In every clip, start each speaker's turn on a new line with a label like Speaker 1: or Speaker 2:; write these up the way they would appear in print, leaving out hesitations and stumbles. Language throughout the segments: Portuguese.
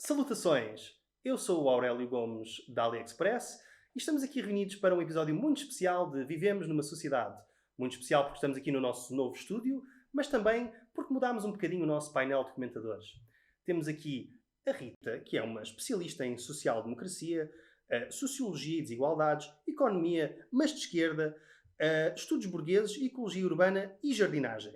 Speaker 1: Salutações! Eu sou o Aurélio Gomes da AliExpress e estamos aqui reunidos para um episódio muito especial de Vivemos numa Sociedade. Muito especial porque estamos aqui no nosso novo estúdio, mas também porque mudámos um bocadinho o nosso painel de comentadores. Temos aqui a Rita, que é uma especialista em social-democracia, sociologia e desigualdades, economia, mas de esquerda, estudos burgueses, ecologia urbana e jardinagem.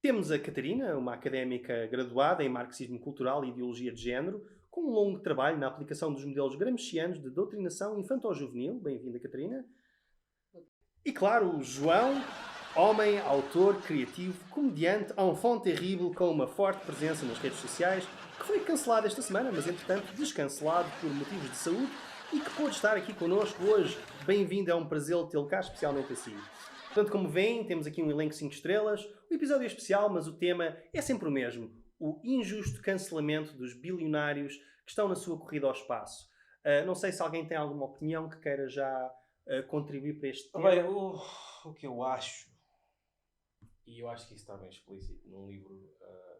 Speaker 1: Temos a Catarina, uma académica graduada em Marxismo Cultural e Ideologia de Género, com um longo trabalho na aplicação dos modelos gramscianos de doutrinação infanto-juvenil. Bem-vinda, Catarina. E claro, o João, homem, autor, criativo, comediante, enfant terrible, com uma forte presença nas redes sociais, que foi cancelado esta semana, mas entretanto descancelado por motivos de saúde e que pôde estar aqui connosco hoje. Bem-vindo, é um prazer tê-lo cá, especialmente assim. Portanto, como veem, temos aqui um elenco 5 estrelas. O episódio é especial, mas o tema é sempre o mesmo. O injusto cancelamento dos bilionários que estão na sua corrida ao espaço. Não sei se alguém tem alguma opinião que queira já contribuir para este tema.
Speaker 2: Bem, o que eu acho, e eu acho que isso está bem explícito num livro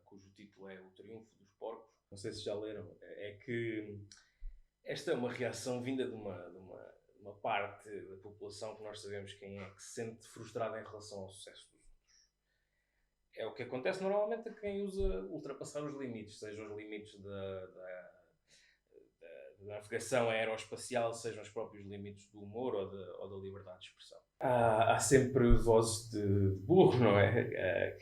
Speaker 2: cujo título é O Triunfo dos Porcos, não sei se já leram, é que esta é uma reação vinda de uma parte da população que nós sabemos quem é, que se sente frustrada em relação ao sucesso dos outros. É o que acontece normalmente a quem usa ultrapassar os limites, sejam os limites da navegação aeroespacial, sejam os próprios limites do humor ou da liberdade de expressão. Há sempre vozes de burro, não é?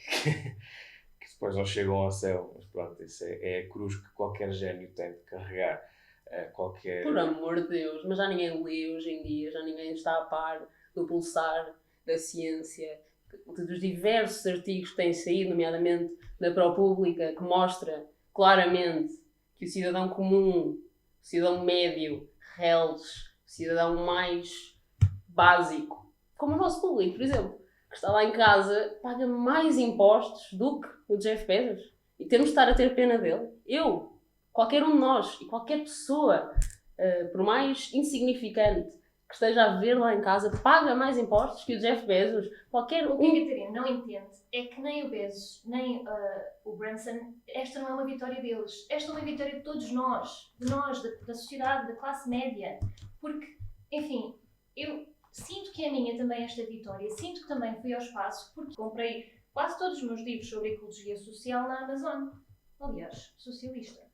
Speaker 2: Que depois não chegam ao céu, mas pronto, isso é a cruz que qualquer gênio tem de carregar.
Speaker 3: Por amor de Deus, mas já ninguém lê hoje em dia, já ninguém está a par do pulsar da ciência, dos diversos artigos que têm saído, nomeadamente da ProPublica, que mostra claramente que o cidadão comum, o cidadão médio, reles, o cidadão mais básico, como o nosso público, por exemplo, que está lá em casa, paga mais impostos do que o Jeff Bezos. E temos de estar a ter pena dele. Qualquer um de nós e qualquer pessoa, por mais insignificante que esteja a ver lá em casa, paga mais impostos que o Jeff Bezos.
Speaker 4: O que a Catarina não entende é que nem o Bezos, nem o Branson, esta não é uma vitória deles. Esta é uma vitória de todos nós, da sociedade, da classe média. Porque, enfim, eu sinto que é minha também esta vitória. Sinto que também fui ao espaço porque comprei quase todos os meus livros sobre ecologia social na Amazon. Aliás, socialista.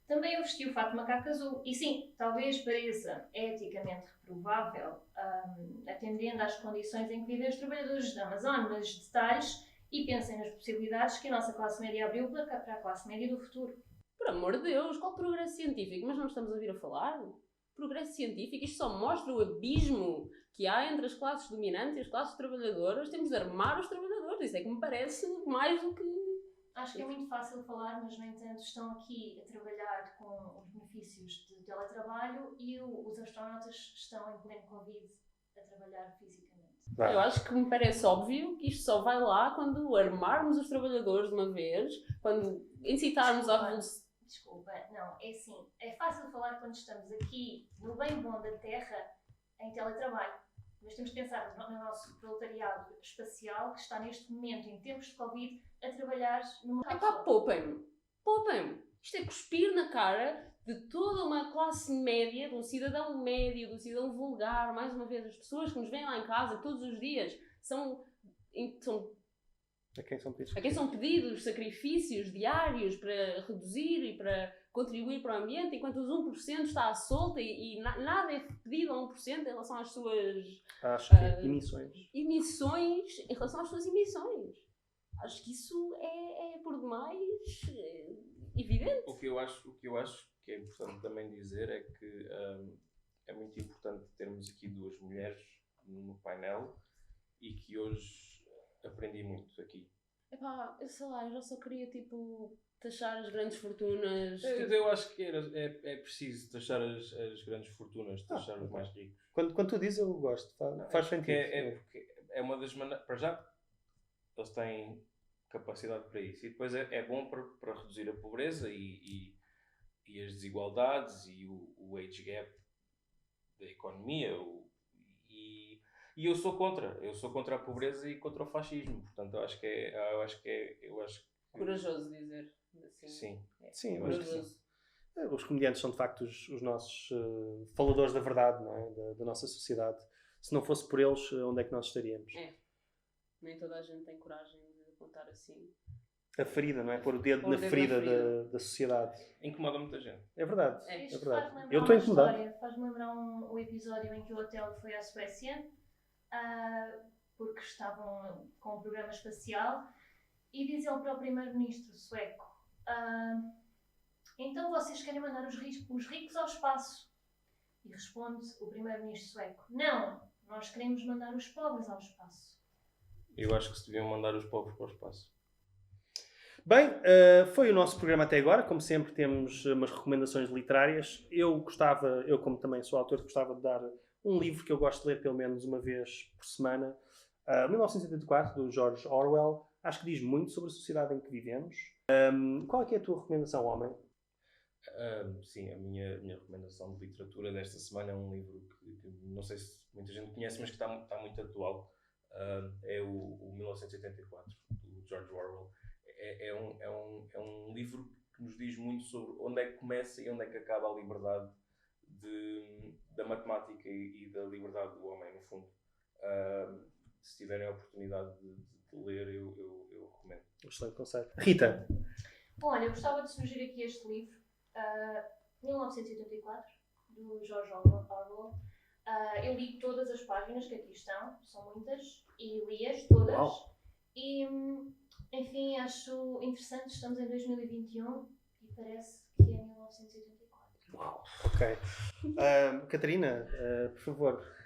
Speaker 4: Também eu vesti o fato de macaco azul. E sim, talvez pareça eticamente reprovável, atendendo às condições em que vivem os trabalhadores da Amazon, mas detalhes e pensem nas possibilidades que a nossa classe média abriu para a classe média do futuro.
Speaker 3: Por amor de Deus, qual progresso científico? Mas não estamos a ouvir a falar? Progresso científico? Isto só mostra o abismo que há entre as classes dominantes e as classes trabalhadoras. Temos de armar os trabalhadores. Isso é que me parece mais do que...
Speaker 4: Acho que é muito fácil falar, mas, no entanto, estão aqui a trabalhar com os benefícios de teletrabalho e os astronautas estão em pleno Covid a trabalhar fisicamente.
Speaker 3: Eu acho que me parece óbvio que isto só vai lá quando armarmos os trabalhadores de uma vez, quando incitarmos a revolução.
Speaker 4: Desculpa, não, é assim, é fácil falar quando estamos aqui no bem bom da Terra em teletrabalho. Mas temos de pensar no nosso proletariado espacial que está neste momento, em tempos de Covid, a trabalhar numa...
Speaker 3: Poupem-me. Isto é cuspir na cara de toda uma classe média, de um cidadão médio, de um cidadão vulgar. Mais uma vez, as pessoas que nos vêm lá em casa todos os dias
Speaker 1: A quem são pedidos
Speaker 3: sacrifícios diários para reduzir e para contribuir para o ambiente, enquanto os 1% está à solta e nada é pedido a 1% em relação às suas emissões, em relação às suas emissões. Acho que isso é por demais evidente.
Speaker 2: O que eu acho que é importante também dizer é que é muito importante termos aqui duas mulheres no painel e que hoje aprendi muito aqui.
Speaker 3: Eu sei lá, eu já só queria taxar as grandes fortunas.
Speaker 2: Eu acho que é preciso taxar as grandes fortunas, taxar os mais ricos.
Speaker 1: Quando tu dizes, eu gosto. Faz sentido.
Speaker 2: Porque é uma das maneiras. Para já, eles têm capacidade para isso. E depois é bom para reduzir a pobreza e as desigualdades e o age gap da economia. E eu sou contra a pobreza e contra o fascismo. Portanto, eu acho que
Speaker 3: corajoso dizer assim.
Speaker 2: Sim.
Speaker 1: Sim, eu acho que sim. Os comediantes são de facto os nossos faladores da verdade, não é? Da nossa sociedade. Se não fosse por eles, onde é que nós estaríamos?
Speaker 3: Nem toda a gente tem coragem de apontar assim.
Speaker 1: A ferida, não é? Pôr o dedo na ferida da sociedade.
Speaker 2: Incomoda muita gente.
Speaker 1: É verdade.
Speaker 4: Isto
Speaker 1: É verdade.
Speaker 4: faz-me
Speaker 1: Eu
Speaker 4: lembrar
Speaker 1: estou
Speaker 4: uma
Speaker 1: incomodado.
Speaker 4: história, faz-me lembrar um episódio em que o hotel foi à Suécia, porque estavam com um programa espacial, e diz ele para o primeiro-ministro sueco: então vocês querem mandar os ricos ao espaço? E responde o primeiro-ministro sueco: não, nós queremos mandar os pobres ao espaço.
Speaker 2: Eu acho que se deviam mandar os pobres para o espaço.
Speaker 1: Bem, foi o nosso programa até agora. Como sempre, temos umas recomendações literárias. Eu como também sou autor, gostava de dar um livro que eu gosto de ler pelo menos uma vez por semana. 1984, do George Orwell. Acho que diz muito sobre a sociedade em que vivemos. Qual é que é a tua recomendação, homem?
Speaker 2: Sim, a minha recomendação de literatura desta semana é um livro que não sei se muita gente conhece, mas que está muito atual. É o 1984, do George Orwell. É um livro que nos diz muito sobre onde é que começa e onde é que acaba a liberdade da matemática e da liberdade do homem, no fundo. Se tiverem a oportunidade de ler, eu recomendo.
Speaker 1: Excelente conceito. Rita?
Speaker 4: Bom, olha, eu gostava de sugerir aqui este livro, 1984, do George Orwell. Eu li todas as páginas que aqui estão, são muitas, e li-as todas.
Speaker 1: Uau.
Speaker 4: E, enfim, acho interessante, estamos em 2021 e parece que é 1984.
Speaker 1: Uau, ok. Catarina, por favor.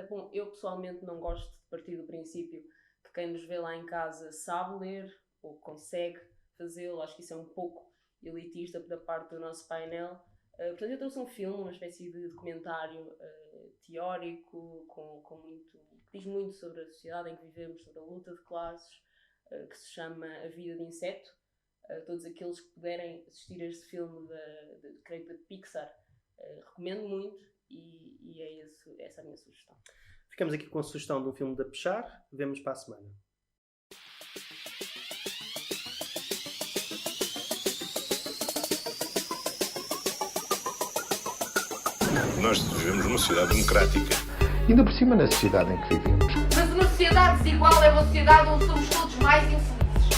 Speaker 3: Bom, eu pessoalmente não gosto de partir do princípio que quem nos vê lá em casa sabe ler ou consegue fazê-lo. Acho que isso é um pouco elitista da parte do nosso painel. Portanto, eu trouxe um filme, uma espécie de documentário teórico, que diz muito sobre a sociedade em que vivemos, sobre a luta de classes, que se chama A Vida de Inseto. Todos aqueles que puderem assistir a este filme creio que da Pixar, recomendo muito, e é essa a minha sugestão.
Speaker 1: Ficamos aqui com a sugestão de um filme da Pixar. Vemos para a semana.
Speaker 5: Nós vivemos numa sociedade democrática.
Speaker 6: Ainda por cima na sociedade em que vivemos.
Speaker 7: Mas uma sociedade desigual é uma sociedade onde somos todos mais infelizes.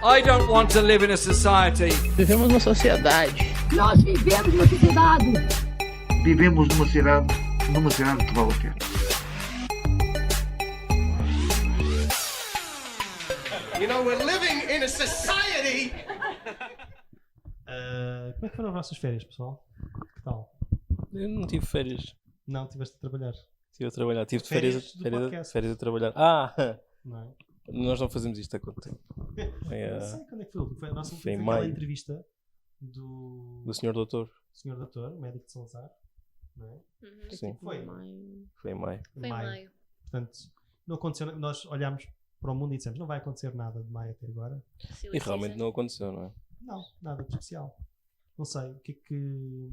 Speaker 8: I don't want to live in a society.
Speaker 9: Vivemos numa sociedade.
Speaker 10: Nós vivemos numa sociedade.
Speaker 6: Vivemos numa sociedade que vale a pena.
Speaker 8: You know, we're living in a society.
Speaker 1: Como é que foram as vossas férias, pessoal? Que tal?
Speaker 11: Eu não tive férias.
Speaker 1: Não, estiveste a trabalhar.
Speaker 11: Estive a trabalhar. Tive
Speaker 1: Férias do podcast.
Speaker 11: férias a trabalhar.
Speaker 1: Não é?
Speaker 11: Nós não fazemos isto há quanto tempo?
Speaker 1: Não sei quando é que foi. Foi a nossa
Speaker 11: Foi em
Speaker 1: aquela
Speaker 11: maio.
Speaker 1: entrevista do
Speaker 11: Do Sr.
Speaker 1: Sr. Doutor, o médico de Salazar. Não é?
Speaker 11: Sim.
Speaker 1: Foi.
Speaker 11: Foi em maio.
Speaker 10: Foi em maio.
Speaker 1: Portanto, não aconteceu. Nós olhámos para o mundo e dissemos: não vai acontecer nada de maio até agora.
Speaker 11: E realmente não aconteceu, não é?
Speaker 1: Não, nada de especial. Não sei. O que é que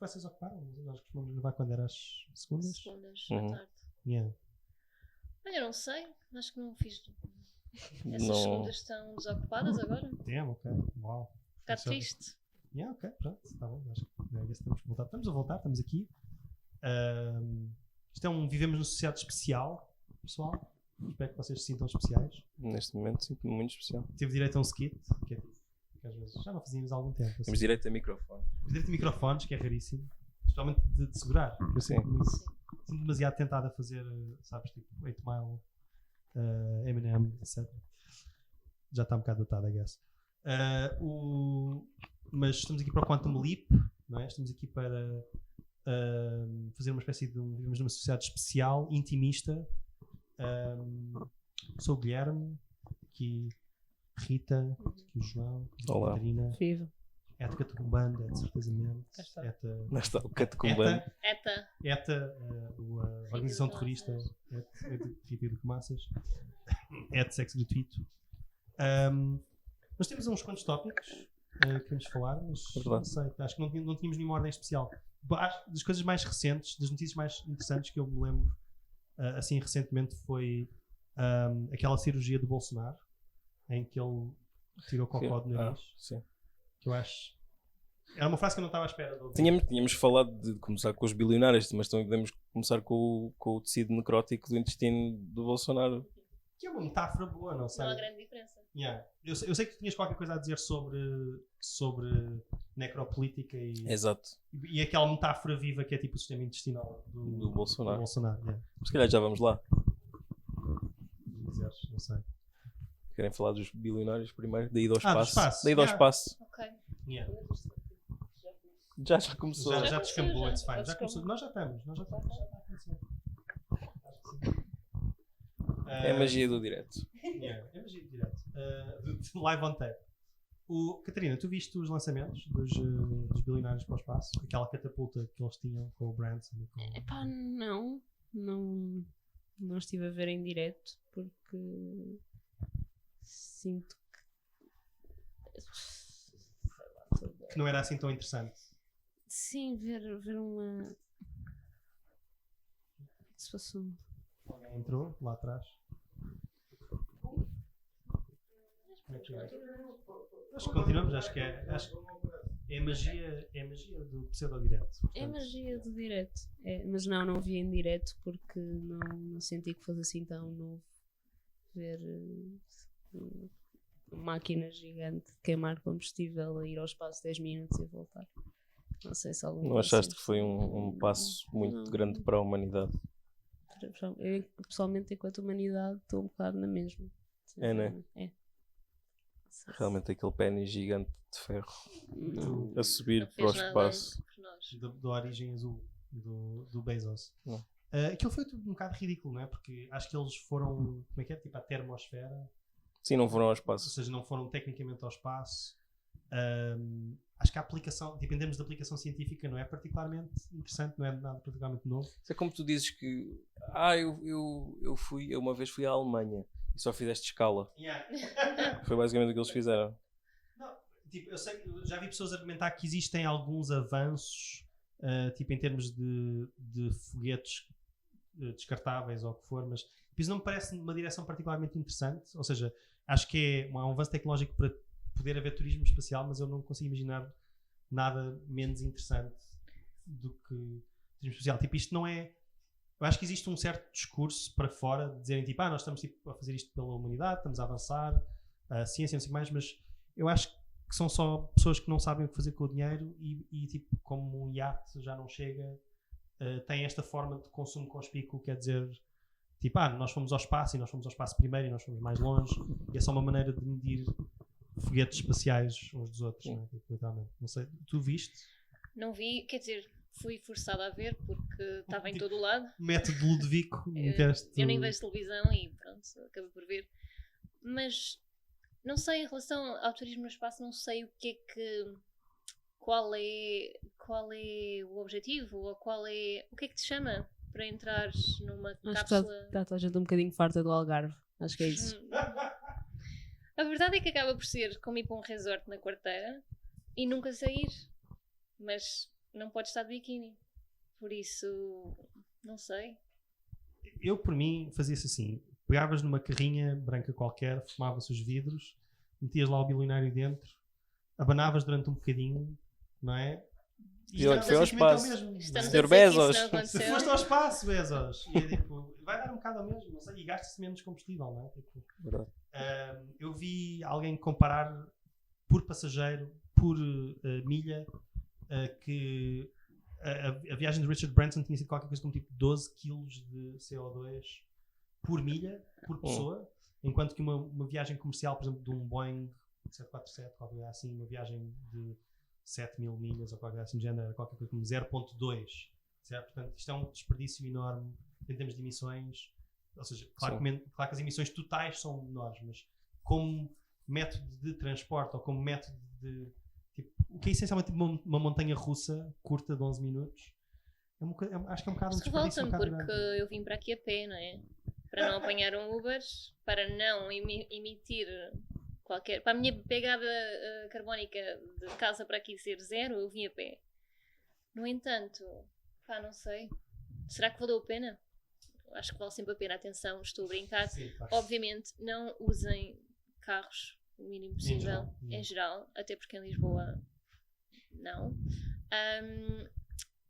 Speaker 1: vocês ocuparam? Nós costumamos gravar quando era às segundas?
Speaker 10: Segundas
Speaker 11: Uhum.
Speaker 10: à tarde.
Speaker 1: Yeah.
Speaker 10: Olha, não sei. Acho que não fiz. Essas
Speaker 11: Não.
Speaker 10: segundas estão desocupadas agora.
Speaker 1: Ok. Uau.
Speaker 10: Um bocado triste.
Speaker 1: Yeah, ok, pronto, está bom. Acho que é isso, temos que voltar. Estamos a voltar, estamos aqui. Isto é vivemos numa sociedade especial, pessoal. Espero que vocês se sintam especiais.
Speaker 11: Neste momento sinto-me muito especial.
Speaker 1: Tive direito a um skit, que às vezes já não fazíamos há algum tempo. Assim.
Speaker 11: Temos direito a microfone.
Speaker 1: Temos direito a microfones, que é raríssimo. Especialmente de segurar. Eu
Speaker 11: Sim.
Speaker 1: sinto demasiado tentado a fazer, sabes, tipo 8 Mile, Eminem, etc. Já está um bocado datado, I guess. Mas estamos aqui para o Quantum Leap, não é? Estamos aqui para fazer uma espécie de vivemos numa sociedade especial, intimista. Sou o Guilherme, aqui Rita, aqui o João, aqui a
Speaker 11: Olá.
Speaker 1: Catarina,
Speaker 3: Viva.
Speaker 1: Eta Catucumbanda, certezamente.
Speaker 3: Cá está.
Speaker 11: Lá está o catacumbano.
Speaker 10: Eta.
Speaker 1: A organização terrorista Rita de Comassas, Sexo Gratuito. Nós temos uns quantos tópicos que queremos falar, mas não sei, acho que não tínhamos nenhuma ordem especial. Acho que das coisas mais recentes, das notícias mais interessantes que eu me lembro assim recentemente foi aquela cirurgia do Bolsonaro em que ele tirou cocó do nariz,
Speaker 11: Sim.
Speaker 1: que eu acho Era uma frase que eu não estava à espera de ouvir.
Speaker 11: Tínhamos falado de começar com os bilionários, mas também podemos começar com o tecido necrótico do intestino do Bolsonaro.
Speaker 1: Que é uma metáfora boa, não sei.
Speaker 10: Não há grande diferença.
Speaker 1: Yeah. Eu sei que tu tinhas qualquer coisa a dizer sobre necropolítica
Speaker 11: Exato.
Speaker 1: e aquela metáfora viva que é tipo o sistema intestinal
Speaker 11: Do Bolsonaro.
Speaker 1: Yeah.
Speaker 11: Se calhar já vamos lá.
Speaker 1: Não sei.
Speaker 11: Querem falar dos bilionários primeiro? Daí do
Speaker 1: do
Speaker 11: espaço.
Speaker 1: espaço.
Speaker 11: Daí do
Speaker 1: Yeah.
Speaker 11: espaço.
Speaker 10: Ok.
Speaker 1: Yeah.
Speaker 11: Já começou.
Speaker 1: Já descambou, it's fine.
Speaker 10: já
Speaker 1: Já começou. Nós já estamos. Já está a acontecer.
Speaker 11: É a magia do direto.
Speaker 1: Yeah, é magia do direto. Live on tape. Catarina, tu viste os lançamentos dos bilionários para o espaço? Aquela catapulta que eles tinham com o Branson?
Speaker 3: Epá, não estive a ver em direto porque sinto
Speaker 1: Que não era assim tão interessante.
Speaker 3: sim, ver uma. O que se passou?
Speaker 1: Alguém entrou lá atrás? Como é que é? Acho que continuamos, acho que é a magia do pseudo-direto.
Speaker 3: É magia do direto. Mas não vi em direto porque não senti que fosse assim tão novo ver uma máquina gigante queimar combustível, a ir ao espaço 10 minutos e voltar. Não sei se algum.
Speaker 11: Não achaste que foi um passo muito grande para a humanidade?
Speaker 3: Eu, pessoalmente, enquanto humanidade, estou um bocado na mesma.
Speaker 11: É, né?
Speaker 3: É.
Speaker 11: Realmente aquele pênis gigante de ferro
Speaker 3: Não.
Speaker 11: a subir para o espaço.
Speaker 1: Da origem azul do Bezos.
Speaker 11: Não.
Speaker 1: Aquilo foi tudo um bocado ridículo, não é? Porque acho que eles foram, como é que é? Tipo, à termosfera.
Speaker 11: Sim, não foram ao
Speaker 1: Ou
Speaker 11: espaço.
Speaker 1: seja, não foram tecnicamente ao espaço. Acho que a aplicação, tipo, em termos de aplicação científica, não é particularmente interessante, não é nada particularmente novo.
Speaker 11: Isso é como tu dizes que eu uma vez fui à Alemanha e só fizeste escala.
Speaker 1: Yeah.
Speaker 11: Foi basicamente o que eles fizeram.
Speaker 1: Não, tipo, eu já vi pessoas argumentar que existem alguns avanços, tipo, em termos de foguetes descartáveis ou o que for, mas isso não me parece uma direção particularmente interessante. Ou seja, acho que é um avanço tecnológico para poder haver turismo espacial, mas eu não consigo imaginar nada menos interessante do que turismo espacial. Tipo, isto não é... Eu acho que existe um certo discurso para fora de dizerem tipo, nós estamos tipo, a fazer isto pela humanidade, estamos a avançar, a ciência, não sei o que mais, mas eu acho que são só pessoas que não sabem o que fazer com o dinheiro e tipo, como um iate já não chega, tem esta forma de consumo conspícuo, quer dizer, tipo, nós fomos ao espaço e nós fomos ao espaço primeiro e nós fomos mais longe, e é só uma maneira de medir foguetes espaciais uns dos outros, não é? Tipo, literalmente. Não sei, tu viste?
Speaker 10: Não vi, quer dizer, fui forçada a ver porque estava em todo o lado.
Speaker 1: Método Ludovico,
Speaker 10: eu nem vejo televisão e pronto, acabei por ver. Mas não sei, em relação ao turismo no espaço, não sei qual é o objetivo ou o que é que te chama para entrares numa cápsula.
Speaker 3: Está a gente um bocadinho farta do Algarve, acho que é isso.
Speaker 10: A verdade é que acaba por ser como ir para um resort na quarteira e nunca sair, mas não podes estar de biquíni, por isso não sei.
Speaker 1: Eu, por mim, fazia-se assim: pegavas numa carrinha branca qualquer, fumava-se os vidros, metias lá o bilionário dentro, abanavas durante um bocadinho, não é?
Speaker 11: E olha, foi ao espaço.
Speaker 10: Sr.
Speaker 11: Bezos.
Speaker 1: Se foste ao espaço, Bezos. E é tipo, vai dar um bocado ao mesmo, não sei, e gasta-se menos combustível, não é? Tipo, eu vi alguém comparar por passageiro, por milha, que a viagem de Richard Branson tinha sido qualquer coisa como tipo 12 kg de CO2 por milha, por pessoa, enquanto que uma viagem comercial, por exemplo, de um Boeing 747, qualquer coisa assim, uma viagem de 7.000 milhas ou qualquer coisa assim de género, era qualquer coisa como 0.2, certo? Portanto, isto é um desperdício enorme em termos de emissões. Ou seja, claro que as emissões totais são menores, mas como método de transporte ou como método de... Tipo, o que é essencialmente uma montanha russa curta de 11 minutos, acho que é um bocado um desperdício.
Speaker 10: Revolta-me porque eu vim para aqui a pé, não é? Para não apanhar um Uber, para não emitir qualquer... Para a minha pegada carbónica de casa para aqui ser zero, eu vim a pé. No entanto, não sei. Será que valeu a pena? Acho que vale sempre a pena. Atenção, estou a brincar.
Speaker 1: Sim, claro.
Speaker 10: Obviamente, não usem carros o mínimo possível, em geral, até porque em Lisboa não.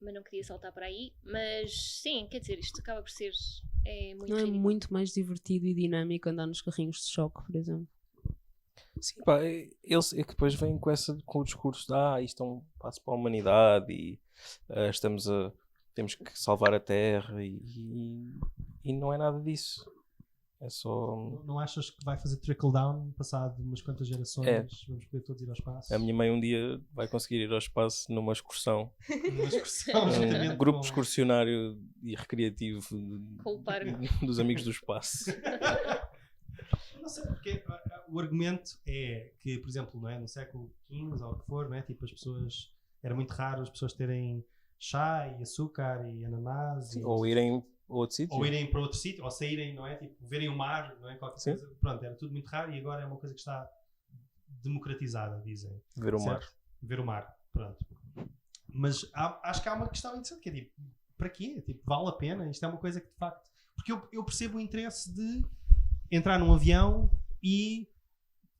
Speaker 10: Mas não queria saltar para aí. Mas sim, quer dizer, isto acaba por ser muito
Speaker 3: Não é
Speaker 10: ridículo.
Speaker 3: muito mais divertido e dinâmico andar nos carrinhos de choque, por exemplo?
Speaker 11: Sim, pá, eles é que depois vêm com o discurso de isto é um passo para a humanidade e temos que salvar a Terra e não é nada disso. É só...
Speaker 12: Não achas que vai fazer trickle down passado umas quantas gerações? Vamos poder todos ir ao espaço?
Speaker 11: A minha mãe um dia vai conseguir ir ao espaço numa excursão.
Speaker 12: Justamente
Speaker 11: Grupo excursionário e recreativo dos amigos do espaço.
Speaker 12: Não sei, porque o argumento é que, por exemplo, não é, no século XV ou o que for, não é, tipo, as pessoas... Era muito raro as pessoas terem chá e açúcar e ananás.
Speaker 11: Ou irem para outro sítio.
Speaker 12: Ou irem para outro sítio, ou saírem, não é? Tipo, verem o mar, não é? Qualquer coisa. Pronto, era tudo muito raro e agora é uma coisa que está democratizada, dizem.
Speaker 11: Ver o mar.
Speaker 12: Ver o mar, pronto. Mas acho que há uma questão interessante que é tipo, para quê? Tipo, vale a pena? Isto é uma coisa que de facto... Porque eu percebo o interesse de entrar num avião e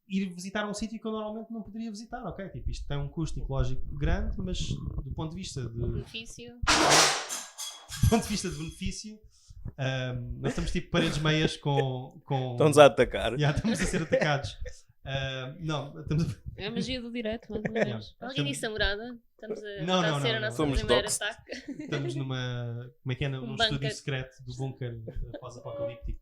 Speaker 12: ir visitar um sítio que eu normalmente não poderia visitar, ok? Tipo, isto tem um custo ecológico grande, mas do ponto de vista de...
Speaker 10: benefício.
Speaker 12: Do ponto de vista de benefício, nós estamos tipo paredes meias com...
Speaker 11: Estão-nos a atacar.
Speaker 12: Estamos a ser atacados. Não, estamos
Speaker 3: É a magia do direto, mais uma vez.
Speaker 10: Alguém disse a morada? Estamos a
Speaker 12: não,
Speaker 10: ser a nossa primeira ataque.
Speaker 12: Estamos numa... Como é que é? Num estúdio secreto do bunker pós-apocalíptico.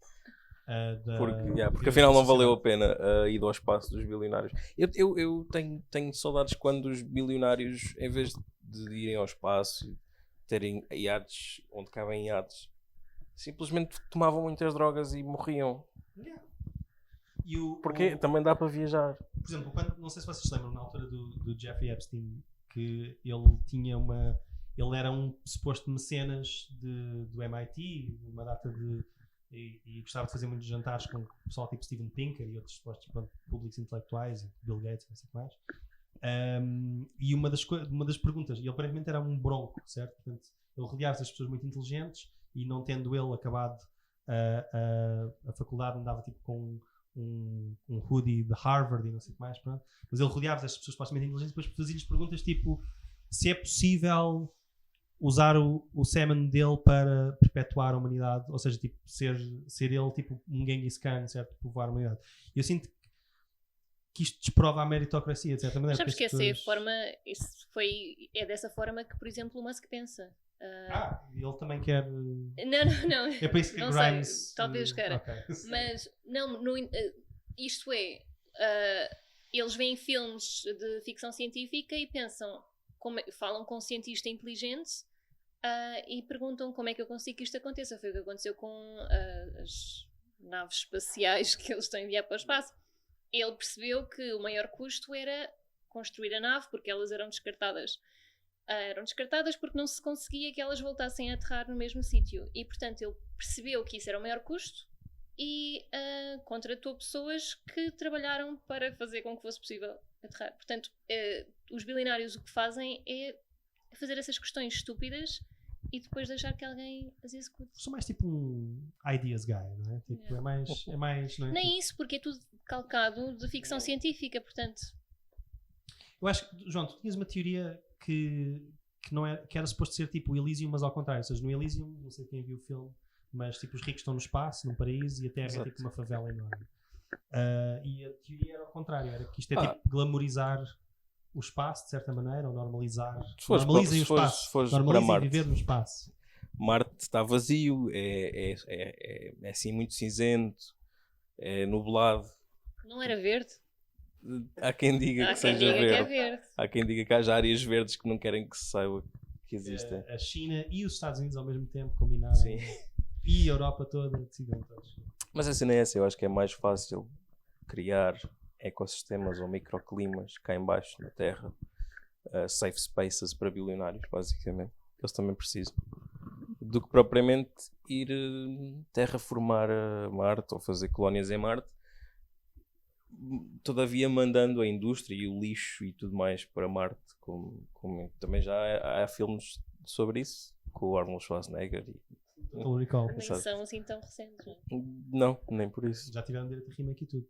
Speaker 11: Porque afinal não valeu a pena ir ao espaço dos bilionários. Eu tenho saudades quando os bilionários, em vez de irem ao espaço, terem iates onde cabem iates, simplesmente tomavam muitas drogas e morriam. Porque também dá para viajar.
Speaker 12: Por exemplo, não sei se vocês se lembram, na altura do Jeffrey Epstein, que ele tinha ele era um suposto mecenas do MIT, uma data de... E gostava de fazer muitos jantares com o pessoal tipo Steven Pinker e outros supostos públicos intelectuais, Bill Gates, não sei o que mais. E uma das perguntas, ele aparentemente era um bronco, certo? Portanto, ele rodeava-se de pessoas muito inteligentes e não tendo ele acabado a faculdade, andava tipo com um hoodie de Harvard e não sei o que mais, pronto. Mas ele rodeava-se das pessoas supostamente inteligentes e depois fazia-lhes perguntas tipo se é possível usar o semen dele para perpetuar a humanidade, ou seja, tipo, ser ele tipo um Genghis Khan, certo? Povoar a humanidade. E eu sinto que isto desprova a meritocracia, de certa maneira.
Speaker 10: Sabes que essa é dessa forma que, por exemplo, o Musk pensa.
Speaker 12: Ele também quer...
Speaker 10: Não.
Speaker 12: É para isso que
Speaker 10: não
Speaker 12: Grimes...
Speaker 10: sei, talvez queira.
Speaker 12: Okay.
Speaker 10: Mas, isto é, eles veem filmes de ficção científica e pensam, falam com um cientista inteligente e perguntam como é que eu consigo que isto aconteça. Foi o que aconteceu com as naves espaciais que eles estão a enviar para o espaço. Ele percebeu que o maior custo era construir a nave, porque elas eram descartadas. Eram descartadas porque não se conseguia que elas voltassem a aterrar no mesmo sítio. E, portanto, ele percebeu que isso era o maior custo e contratou pessoas que trabalharam para fazer com que fosse possível aterrar. Portanto, os bilionários o que fazem é fazer essas questões estúpidas e depois deixar que alguém as execute.
Speaker 12: Sou mais tipo um ideas guy, não é? Tipo, é mais não é?
Speaker 10: Nem isso, porque é tudo calcado de ficção científica, portanto...
Speaker 12: Eu acho que, João, tu tinhas uma teoria que era suposto ser tipo o Elysium, mas ao contrário. Ou seja, no Elysium, não sei quem viu o filme, mas tipo os ricos estão no espaço, num paraíso, e a Terra é tipo uma favela enorme. E a teoria era ao contrário, era que isto é tipo glamorizar o espaço, de certa maneira, ou normalizar. Normalizem o espaço. Normalizem viver no espaço.
Speaker 11: Marte está vazio, é assim muito cinzento, é nublado.
Speaker 10: Não era verde?
Speaker 11: Há quem diga que seja verde. Que é verde. Há quem diga que haja áreas verdes que não querem que se saiba que existem.
Speaker 12: A China e os Estados Unidos ao mesmo tempo combinaram.
Speaker 11: Sim.
Speaker 12: E a Europa toda decidiram todos.
Speaker 11: Mas assim não é essa, eu acho que é mais fácil criar ecossistemas ou microclimas cá em baixo na Terra, safe spaces para bilionários, basicamente. Eles também precisam. Do que propriamente ir terraformar Marte ou fazer colónias em Marte, todavia mandando a indústria e o lixo e tudo mais para Marte, como também já há filmes sobre isso, com o Arnold Schwarzenegger e
Speaker 10: nem são assim tão recentes,
Speaker 11: não, nem por isso.
Speaker 12: Já tiveram direito a remake e tudo.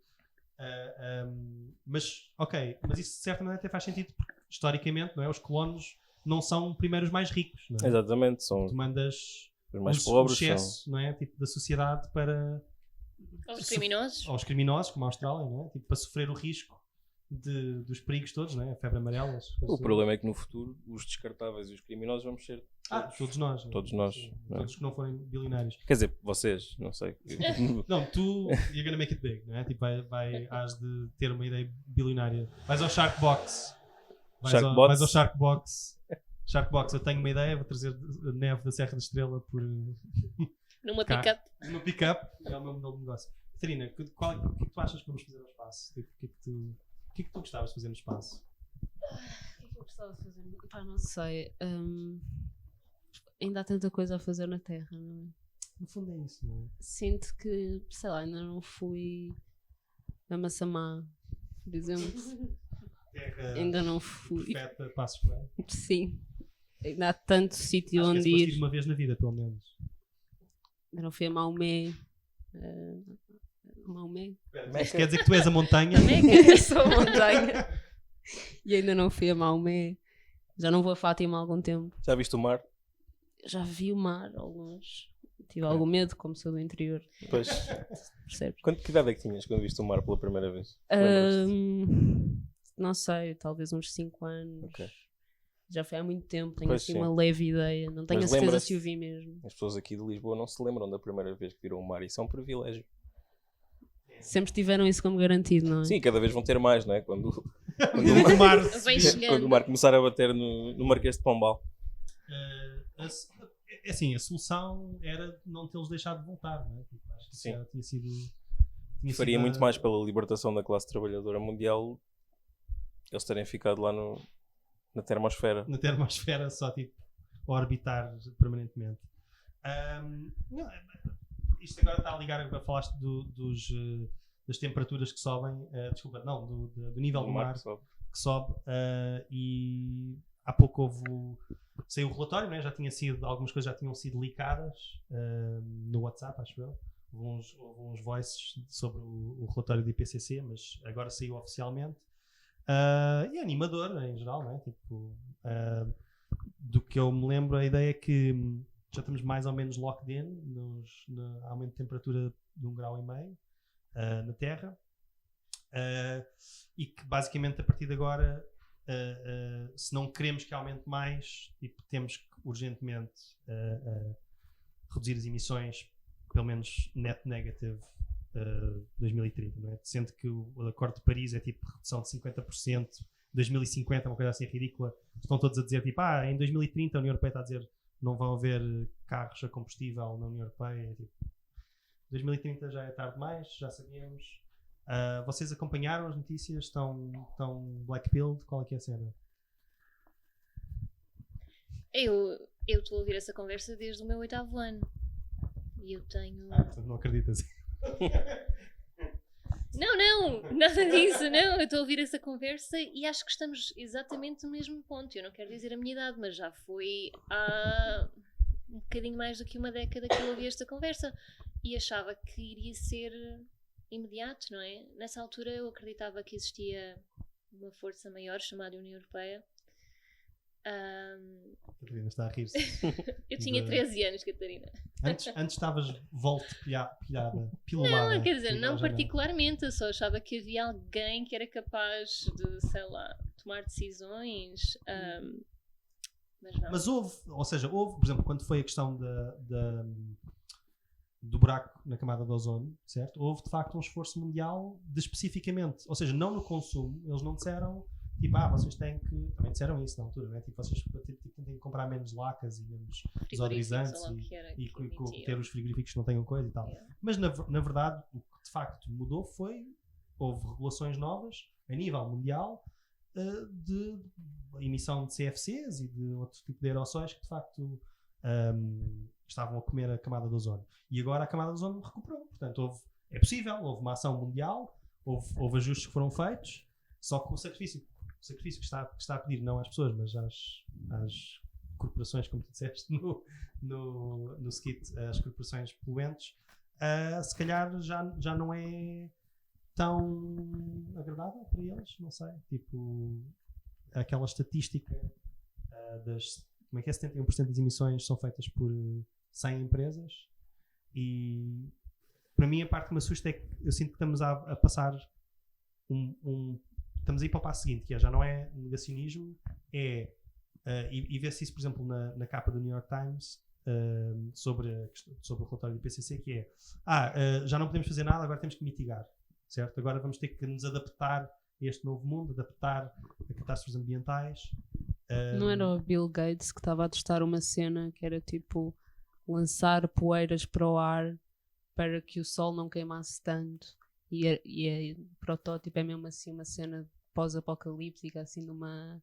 Speaker 12: Mas, ok, mas isso de certa maneira até faz sentido, porque historicamente, não é? Os colonos não são primeiro os mais ricos, não é?
Speaker 11: Exatamente, são
Speaker 12: tu mandas
Speaker 11: os mais pobres,
Speaker 12: o excesso, não é? Tipo, da sociedade para
Speaker 10: Aos
Speaker 12: criminosos, como a Austrália, não é? Tipo, para sofrer o risco dos perigos todos, não é? A febre amarela.
Speaker 11: O problema é que no futuro os descartáveis e os criminosos vamos ser
Speaker 12: todos nós.
Speaker 11: Todos nós. Não é?
Speaker 12: Todos que não forem bilionários.
Speaker 11: Quer dizer, vocês, não sei.
Speaker 12: Não, tu, you're gonna make it big, não é? Tipo, has de ter uma ideia bilionária. Vais ao Sharkbox. Vais ao Sharkbox. Sharkbox, eu tenho uma ideia, vou trazer neve da Serra da Estrela por...
Speaker 10: Numa pick-up.
Speaker 12: Numa pick-up, é o meu modelo de negócio. Catarina, o que é que tu achas que vamos fazer no espaço? O que é que tu gostavas de fazer no espaço?
Speaker 3: O que é que eu gostava de fazer? Pá, não sei. Ainda há tanta coisa a fazer na Terra, não é?
Speaker 12: No fundo é isso, não é?
Speaker 3: Sinto que, sei lá, ainda não fui a Massamá, por exemplo.
Speaker 12: Terra
Speaker 3: ainda não fui.
Speaker 12: Perfeita, Passos Coelho.
Speaker 3: Sim. Ainda há tanto sítio
Speaker 12: Acho
Speaker 3: onde
Speaker 12: que
Speaker 3: ir.
Speaker 12: uma vez na vida, pelo menos.
Speaker 3: Ainda não fui a Maomé. Maomé?
Speaker 12: Isto quer dizer que tu és a montanha?
Speaker 3: Eu sou a montanha. E ainda não fui a Maomé. Já não vou a Fátima há algum tempo.
Speaker 11: Já viste o mar?
Speaker 3: Já vi o mar ao longe. Tive algum medo, como sou do interior.
Speaker 11: Pois.
Speaker 3: Percebes?
Speaker 11: Que idade é que tinhas quando viste o mar pela primeira vez?
Speaker 3: Não sei, talvez uns 5 anos.
Speaker 11: Okay.
Speaker 3: Já foi há muito tempo, tenho
Speaker 11: Pois
Speaker 3: assim
Speaker 11: sim.
Speaker 3: uma leve ideia. Não tenho
Speaker 11: Mas
Speaker 3: a certeza
Speaker 11: lembra-se-
Speaker 3: se o vi mesmo.
Speaker 11: As pessoas aqui de Lisboa não se lembram da primeira vez que viram o mar. Isso é um privilégio.
Speaker 3: Sempre tiveram isso como garantido, não é?
Speaker 11: Sim, cada vez vão ter mais, não é? Quando
Speaker 12: o mar,
Speaker 11: quando o mar começar a bater no Marquês de Pombal.
Speaker 12: Assim, a solução era não tê-los deixado de voltar, não é? Tipo, acho que
Speaker 11: Sim.
Speaker 12: já tinha sido...
Speaker 11: Faria muito mais pela libertação da classe trabalhadora mundial eles terem ficado lá na termosfera.
Speaker 12: Na termosfera, só tipo a orbitar permanentemente. Não, isto agora está a ligar, falaste das temperaturas que sobem, desculpa, não, do nível do mar que sobe, e há pouco saiu o relatório, né? Algumas coisas já tinham sido licadas no WhatsApp, acho eu. Houve uns voices sobre o relatório do IPCC, mas agora saiu oficialmente. E é animador, em geral, né? Tipo, do que eu me lembro, a ideia é que já estamos mais ou menos locked in no aumento de temperatura de 1,5 graus na Terra, e que basicamente a partir de agora, se não queremos que aumente mais, tipo, temos que urgentemente reduzir as emissões, pelo menos net negative 2030, não é? Sendo que o Acordo de Paris é tipo redução de 50%, 2050 é uma coisa assim ridícula. Estão todos a dizer tipo, em 2030 a União Europeia está a dizer não vão haver carros a combustível na União Europeia. Tipo, 2030 já é tarde demais, já sabíamos. Vocês acompanharam as notícias? Estão blackpilled? Qual é que é a cena?
Speaker 10: Eu estou a ouvir essa conversa desde o meu 8º ano. E eu tenho...
Speaker 12: Portanto, não acreditas.
Speaker 10: Não, nada disso, não. Eu estou a ouvir essa conversa e acho que estamos exatamente no mesmo ponto. Eu não quero dizer a minha idade, mas já foi há um bocadinho mais do que uma década que eu ouvi esta conversa e achava que iria ser imediato, não é? Nessa altura eu acreditava que existia uma força maior chamada União Europeia.
Speaker 12: Catarina está a rir-se.
Speaker 10: Eu tinha 13 anos, Catarina.
Speaker 12: Antes estavas pilada,
Speaker 10: Não, quer dizer, não particularmente, eu só achava que havia alguém que era capaz de, sei lá, tomar decisões, mas não.
Speaker 12: Mas houve, por exemplo, quando foi a questão do buraco na camada de ozono, certo? Houve de facto um esforço mundial de especificamente, ou seja, não no consumo, eles não disseram tipo, vocês têm que, também disseram isso na altura, né? Tipo, vocês têm que comprar menos lacas e menos desodorizantes e ter os frigoríficos que não tenham coisa e tal.
Speaker 10: Yeah.
Speaker 12: Mas na verdade o que de facto mudou houve regulações novas a nível mundial de emissão de CFCs e de outro tipo de aerossóis que de facto estavam a comer a camada de ozono. E agora a camada de ozono recuperou. Portanto, é possível, houve uma ação mundial, houve ajustes que foram feitos, só que o sacrifício que está a pedir, não às pessoas, mas às corporações, como tu disseste no skit, as corporações poluentes, se calhar já não é tão agradável para eles, não sei. Tipo, aquela estatística como é que é, 71% das emissões são feitas por 100 empresas, e para mim a parte que me assusta é que eu sinto que estamos a passar estamos a ir para o passo seguinte, que já não é negacionismo, e vê-se isso, por exemplo, na capa do New York Times, sobre o relatório do IPCC, que é já não podemos fazer nada, agora temos que mitigar, certo? Agora vamos ter que nos adaptar a este novo mundo, adaptar a catástrofes ambientais.
Speaker 3: Não era o Bill Gates que estava a testar uma cena que era tipo lançar poeiras para o ar para que o sol não queimasse tanto, e o protótipo é mesmo assim uma cena pós-apocalíptica, assim de uma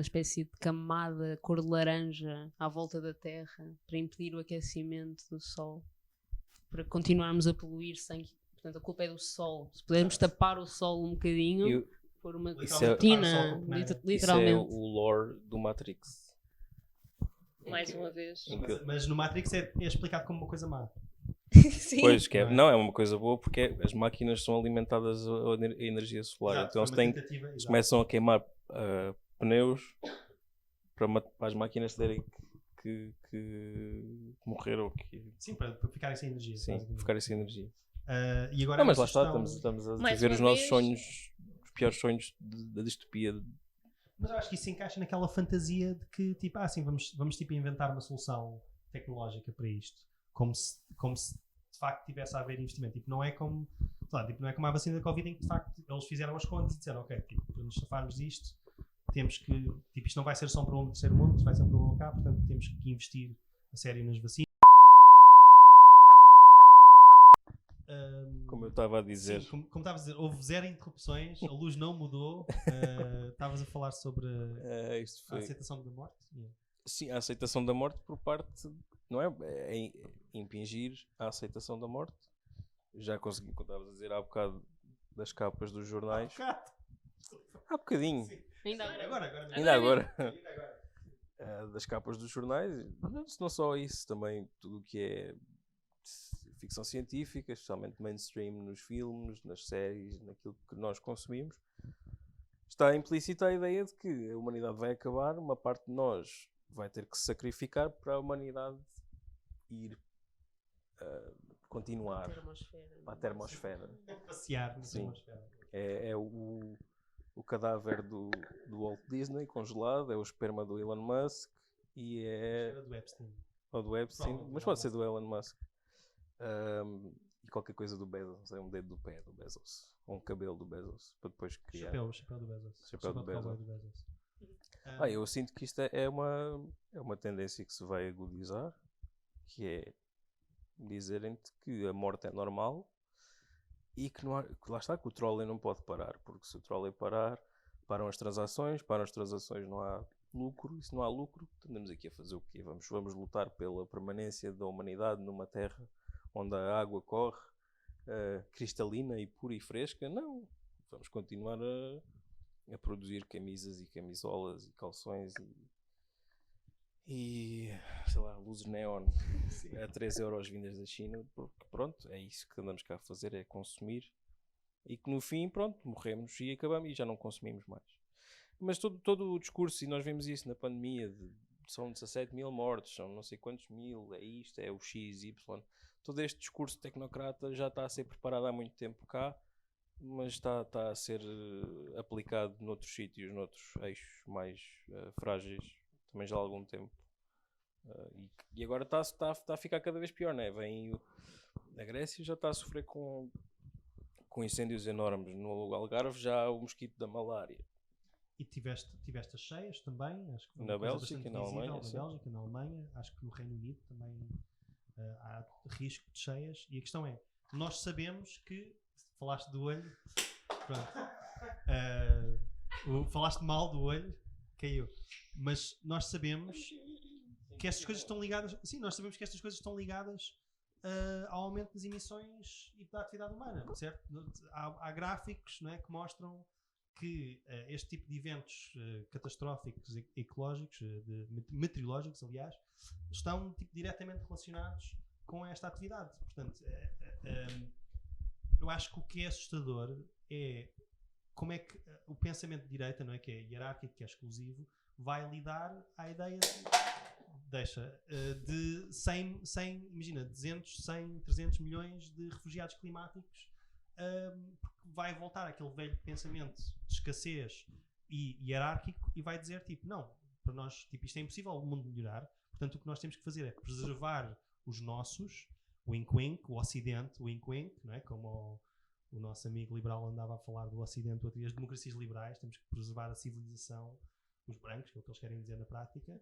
Speaker 3: espécie de camada cor de laranja à volta da Terra para impedir o aquecimento do sol, para continuarmos a poluir sem que, portanto, a culpa é do sol. Se pudermos tapar o sol um bocadinho, por uma cortina, literalmente.
Speaker 11: Isso é o lore do Matrix.
Speaker 10: Mais uma vez.
Speaker 12: Mas no Matrix é explicado como uma coisa má.
Speaker 10: Sim.
Speaker 11: Pois, não, é uma coisa boa, porque as máquinas são alimentadas a energia solar.
Speaker 12: Exato,
Speaker 11: então eles começam a queimar pneus para as máquinas terem que morrer ou que...
Speaker 12: Sim, para ficarem sem energia.
Speaker 11: Sim, para ficarem sem energia.
Speaker 12: E agora
Speaker 11: mas lá está, estamos a viver os nossos sonhos, os piores sonhos da distopia.
Speaker 12: Mas eu acho que isso se encaixa naquela fantasia de que, tipo, assim, vamos tipo, inventar uma solução tecnológica para isto. Como se de facto tivesse a haver investimento. Tipo, não é como não é como a vacina da Covid, em que de facto eles fizeram as contas e disseram, ok, tipo, para nos safarmos disto, temos que, tipo, isto não vai ser só um problema do terceiro mundo, isto vai ser um problema cá, portanto temos que investir a sério nas vacinas.
Speaker 11: Como eu estava a dizer.
Speaker 12: Sim, como estava a dizer, houve 0 interrupções, a luz não mudou. Estavas a falar sobre a aceitação da morte? Yeah.
Speaker 11: Sim, a aceitação da morte por parte, não é impingir a aceitação da morte. Já consegui, como estavas a dizer há bocado, das capas dos jornais. Há bocadinho.
Speaker 12: Sim.
Speaker 11: Ainda agora. Das capas dos jornais, não só isso, também tudo o que é ficção científica, especialmente mainstream nos filmes, nas séries, naquilo que nós consumimos, está implícita a ideia de que a humanidade vai acabar, uma parte de nós vai ter que se sacrificar para a humanidade ir continuar para a termosfera.
Speaker 12: Passear na
Speaker 11: Sim.
Speaker 12: termosfera.
Speaker 11: É o cadáver do Walt Disney congelado, é o esperma do Elon Musk e é...
Speaker 12: do Epstein.
Speaker 11: Ou do Epstein, mas pode ser do Elon Musk. E qualquer coisa do Bezos, é um dedo do pé do Bezos, ou um cabelo do Bezos, para depois criar...
Speaker 12: Chapéu do Bezos.
Speaker 11: Chapéu do Bezos. Eu sinto que isto é uma tendência que se vai agudizar, que é dizerem-te que a morte é normal e que, não há, que lá está, que o trolley não pode parar, porque se o trolley parar, param as transações não há lucro, e se não há lucro, andamos aqui a fazer o quê? Vamos lutar pela permanência da humanidade numa terra onde a água corre cristalina e pura e fresca? Não, vamos continuar a produzir camisas e camisolas e calções e sei lá, luzes neon a 3€ vindas da China, porque pronto, é isso que andamos cá a fazer, é consumir, e que no fim, pronto, morremos e acabamos e já não consumimos mais. Mas todo o discurso, e nós vimos isso na pandemia, são 17 mil mortes, são não sei quantos mil, é isto, é o X, Y, todo este discurso tecnocrata já está a ser preparado há muito tempo cá, mas está a ser aplicado noutros sítios, noutros eixos mais frágeis, também já há algum tempo. E agora está a ficar cada vez pior, né? A Grécia já está a sofrer com incêndios enormes. No Algarve já há o mosquito da malária.
Speaker 12: E tiveste as cheias também, acho que
Speaker 11: na Bélgica, na Alemanha.
Speaker 12: Na Alemanha, acho que no Reino Unido também há risco de cheias. E a questão é, nós sabemos que, falaste do olho, pronto, falaste mal do olho, caiu, mas nós sabemos que estas coisas estão ligadas, sim, nós sabemos que estas coisas estão ligadas ao aumento das emissões e da atividade humana, certo? Há gráficos, não é, que mostram que este tipo de eventos catastróficos ecológicos, meteorológicos, aliás, estão tipo, diretamente relacionados com esta atividade. Portanto, eu acho que o que é assustador é como é que o pensamento de direita, não é, que é hierárquico, que é exclusivo, vai lidar à ideia de 100, imagina, 200, 100, 300 milhões de refugiados climáticos, porque vai voltar aquele velho pensamento de escassez e hierárquico e vai dizer, tipo, não, para nós, tipo, isto é impossível o mundo melhorar, portanto o que nós temos que fazer é preservar os nossos, wink wink, o Ocidente, wink wink, não é? Como o nosso amigo liberal andava a falar do Ocidente, ou as democracias liberais, temos que preservar a civilização, os brancos, que é o que eles querem dizer na prática.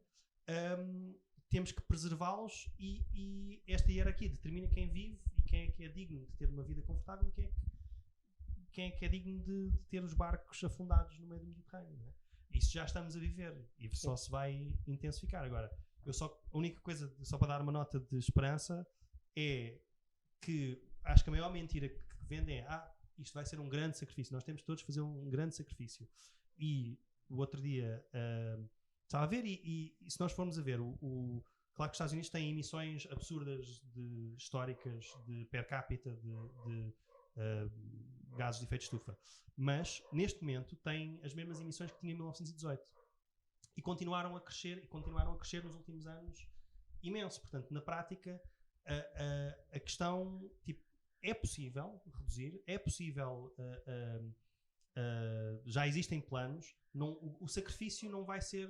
Speaker 12: Temos que preservá-los e esta hierarquia determina quem vive e quem é que é digno de ter uma vida confortável e quem é que é digno de ter os barcos afundados no meio do Mediterrâneo, não é? Isso já estamos a viver e só se vai intensificar. Agora, a única coisa, só para dar uma nota de esperança, é que acho que a maior mentira que vendem é isto vai ser um grande sacrifício, nós temos todos de fazer um grande sacrifício. E o outro dia estava a ver e se nós formos a ver claro que os Estados Unidos têm emissões absurdas históricas de per capita de gases de efeito de estufa, mas neste momento têm as mesmas emissões que tinha em 1918 e continuaram a crescer nos últimos anos imenso. Portanto, na prática a questão, tipo, é possível reduzir, é possível, já existem planos, o sacrifício não vai ser,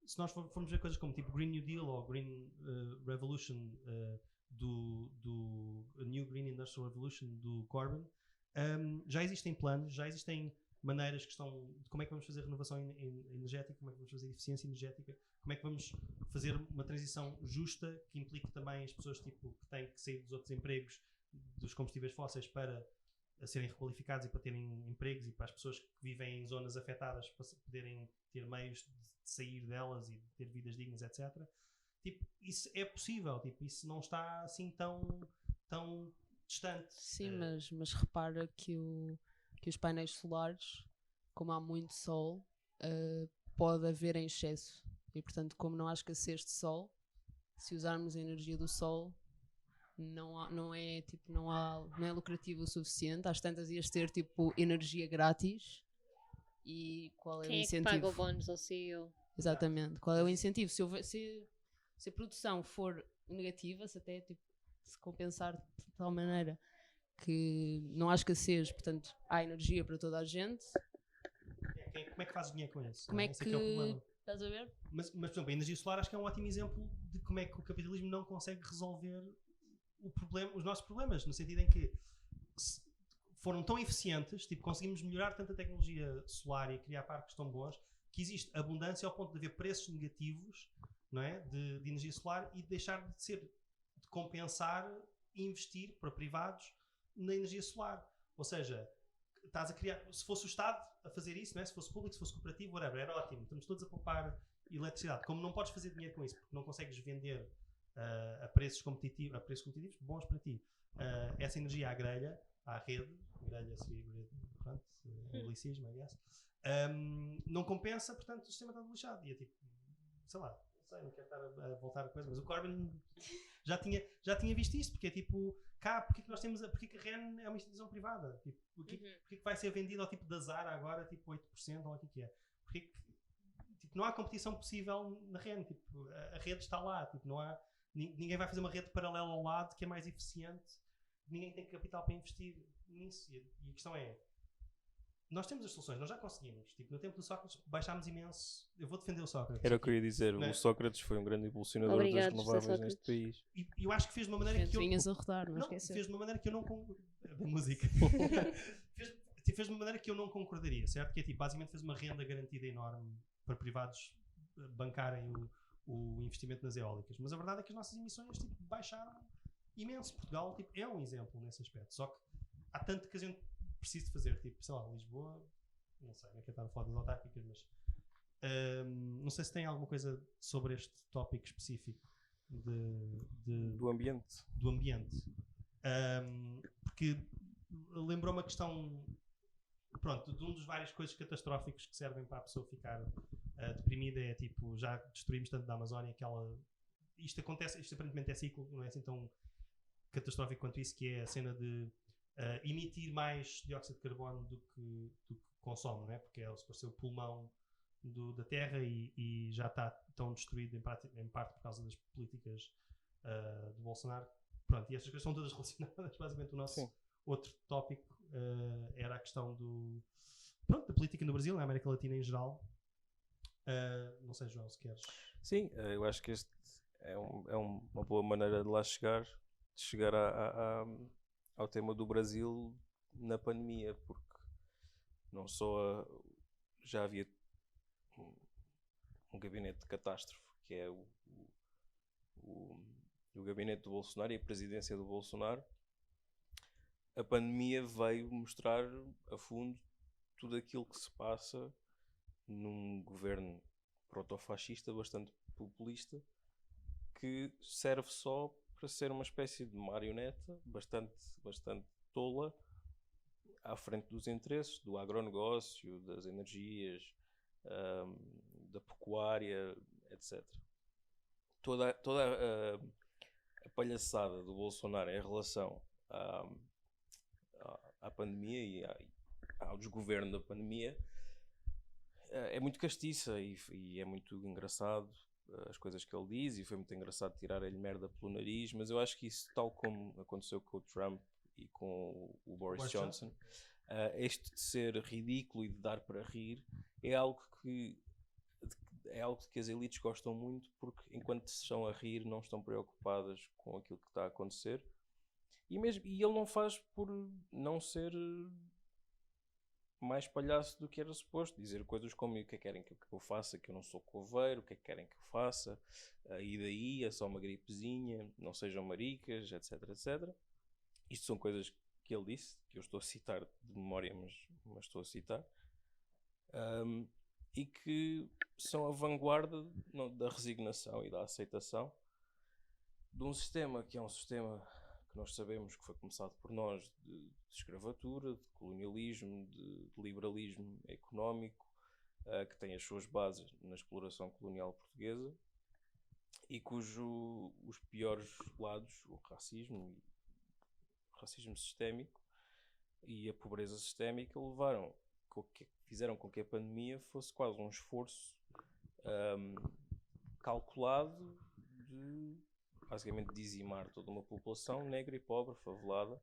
Speaker 12: se nós formos ver coisas como tipo Green New Deal ou Green Revolution do New Green Industrial Revolution do Corbyn, já existem planos, já existem maneiras que estão de como é que vamos fazer renovação energética, como é que vamos fazer eficiência energética, como é que vamos fazer uma transição justa que implique também as pessoas tipo, que têm que sair dos outros empregos dos combustíveis fósseis para serem requalificados e para terem empregos, e para as pessoas que vivem em zonas afetadas para poderem ter meios de sair delas e de ter vidas dignas, etc. Tipo, isso é possível, tipo, isso não está assim tão distante.
Speaker 13: Sim, mas repara que os painéis solares, como há muito sol, pode haver em excesso. E, portanto, como não há escassez de sol, se usarmos a energia do sol, não é lucrativo o suficiente. Às tantas ias ter tipo energia grátis. E qual é o incentivo?
Speaker 10: Quem é que paga o bónus ao CEO?
Speaker 13: Exatamente. Qual é o incentivo? Se a produção for negativa, se até tipo, se compensar de tal maneira que não há escassez, portanto há energia para toda a gente.
Speaker 12: Como é que fazes dinheiro com isso?
Speaker 13: Como é que...
Speaker 12: Esse é que é o problema.
Speaker 13: Estás a ver?
Speaker 12: Mas, por exemplo, a energia solar acho que é um ótimo exemplo de como é que o capitalismo não consegue resolver os nossos problemas, no sentido em que foram tão eficientes, tipo, conseguimos melhorar tanta tecnologia solar e criar parques tão bons, que existe abundância ao ponto de haver preços negativos, não é, de energia solar, e deixar de compensar e investir para privados na energia solar. Ou seja, estás a criar, se fosse o Estado a fazer isso, não é? Se fosse público, se fosse cooperativo, whatever, era ótimo, estamos todos a poupar eletricidade. Como não podes fazer dinheiro com isso, porque não consegues vender a preços competitivos, bons para ti, essa energia à grelha, à rede, grelha seria pronto, anglicismo, I guess, não compensa, portanto o sistema está lixado. E é tipo, sei lá, não quero estar a voltar a coisa, mas o Corbyn já tinha visto isto, porque é tipo, porque que a REN é uma instituição privada? Tipo, porque que vai ser vendido ao tipo da Zara agora, tipo 8%, ou o que é? Porque tipo, não há competição possível na REN, tipo, a rede está lá, tipo, não há, ninguém vai fazer uma rede paralela ao lado que é mais eficiente, ninguém tem capital para investir nisso. E a questão é, nós temos as soluções, nós já conseguimos. Tipo, no tempo do Sócrates baixámos imenso. Eu vou defender o Sócrates.
Speaker 11: Era o que eu ia dizer, o Sócrates foi um grande impulsionador das renováveis neste país.
Speaker 12: E eu acho que fez de uma maneira que eu...
Speaker 13: Vinhas a rodar, não esquecer.
Speaker 12: Fez de uma maneira que eu não... Da música. fez de uma maneira que eu não concordaria, certo? Que é tipo, basicamente fez uma renda garantida enorme para privados bancarem o investimento nas eólicas. Mas a verdade é que as nossas emissões tipo, baixaram imenso. Portugal tipo, é um exemplo nesse aspecto. Só que há tanto que a gente precisa de fazer, tipo, sei lá, Lisboa, não sei, não quero estar a falar das autárquicas, mas não sei se tem alguma coisa sobre este tópico específico
Speaker 11: do ambiente.
Speaker 12: Do ambiente. Porque lembrou-me a questão, pronto, de um dos várias coisas catastróficos que servem para a pessoa ficar deprimida, é tipo, já destruímos tanto da Amazónia que isto aparentemente é ciclo, não é assim tão catastrófico quanto isso, que é a cena de emitir mais dióxido de carbono do que consome, não é? Porque é suposto ser o pulmão da terra e já está tão destruído em parte por causa das políticas do Bolsonaro. Pronto, e estas coisas são todas relacionadas. Basicamente o nosso outro tópico era a questão da política no Brasil, na América Latina em geral. Não sei, João, se queres.
Speaker 11: Sim, eu acho que este é uma boa maneira de lá chegar ao tema do Brasil na pandemia, porque não só já havia um gabinete de catástrofe, que é o gabinete do Bolsonaro e a presidência do Bolsonaro. A pandemia veio mostrar a fundo tudo aquilo que se passa num governo protofascista bastante populista, que serve só para ser uma espécie de marioneta bastante tola à frente dos interesses do agronegócio, das energias, da pecuária, etc. Toda a palhaçada do Bolsonaro em relação à pandemia e ao desgoverno da pandemia é muito castiça e é muito engraçado as coisas que ele diz, e foi muito engraçado tirar-lhe merda pelo nariz, mas eu acho que isso, tal como aconteceu com o Trump e com o Boris Johnson, este de ser ridículo e de dar para rir é algo que as elites gostam muito, porque enquanto se estão a rir não estão preocupadas com aquilo que está a acontecer, e ele não faz por não ser mais palhaço do que era suposto, dizer coisas como: o que é que querem que eu faça, que eu não sou coveiro, o que é que querem que eu faça, e daí é só uma gripezinha, não sejam maricas, etc, etc. Isto são coisas que ele disse, que eu estou a citar de memória, mas estou a citar, e que são a vanguarda da resignação e da aceitação de um sistema que é um sistema que nós sabemos que foi começado por nós, de escravatura, de colonialismo, de liberalismo económico, que tem as suas bases na exploração colonial portuguesa e os piores lados, o racismo sistémico e a pobreza sistémica, fizeram com que a pandemia fosse quase um esforço calculado de basicamente dizimar toda uma população negra e pobre, favelada,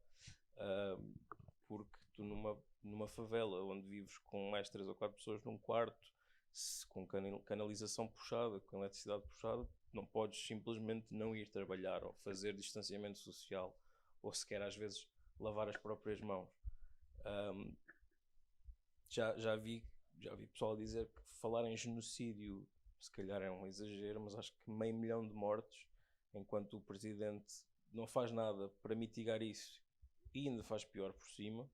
Speaker 11: porque tu numa favela onde vives com mais 3 ou 4 pessoas num quarto, com canalização puxada, com eletricidade puxada, não podes simplesmente não ir trabalhar ou fazer distanciamento social ou sequer às vezes lavar as próprias mãos. Já vi pessoal dizer que falar em genocídio se calhar é um exagero, mas acho que 500 mil de mortes, enquanto o presidente não faz nada para mitigar isso e ainda faz pior por cima.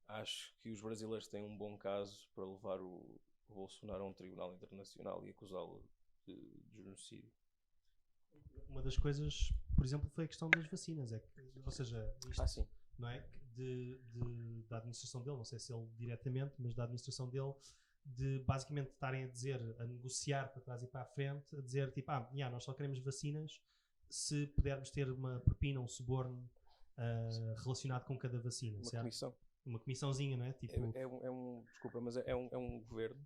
Speaker 11: Acho que os brasileiros têm um bom caso para levar o Bolsonaro a um tribunal internacional e acusá-lo de genocídio.
Speaker 12: Uma das coisas, por exemplo, foi a questão das vacinas, ou seja, isto, não é? Da administração dele, não sei se ele diretamente, mas da administração dele, de basicamente estarem a negociar para trás e para a frente, a dizer tipo, nós só queremos vacinas se pudermos ter uma propina, um suborno relacionado com cada vacina. Uma comissãozinha, não é? Tipo...
Speaker 11: Desculpa, mas é um governo,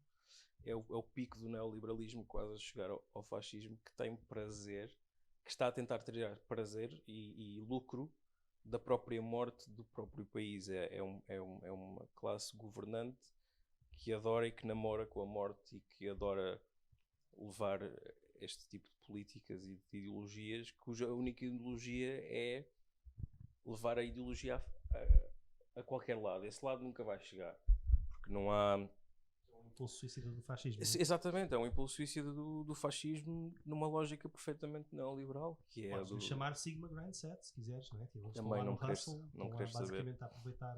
Speaker 11: é o pico do neoliberalismo quase a chegar ao fascismo, que tem prazer, que está a tentar tirar prazer e lucro da própria morte do próprio país. É uma classe governante que adora e que namora com a morte e que adora levar este tipo de políticas e de ideologias, cuja única ideologia é levar a ideologia a qualquer lado. Esse lado nunca vai chegar, porque não há...
Speaker 12: É um impulso suicida do fascismo.
Speaker 11: Exatamente, é um impulso suicida do fascismo numa lógica perfeitamente neoliberal, que é...
Speaker 12: Podes chamar Sigma Grand Set, se quiseres, não é? Tipo,
Speaker 11: também não queres
Speaker 12: basicamente a aproveitar...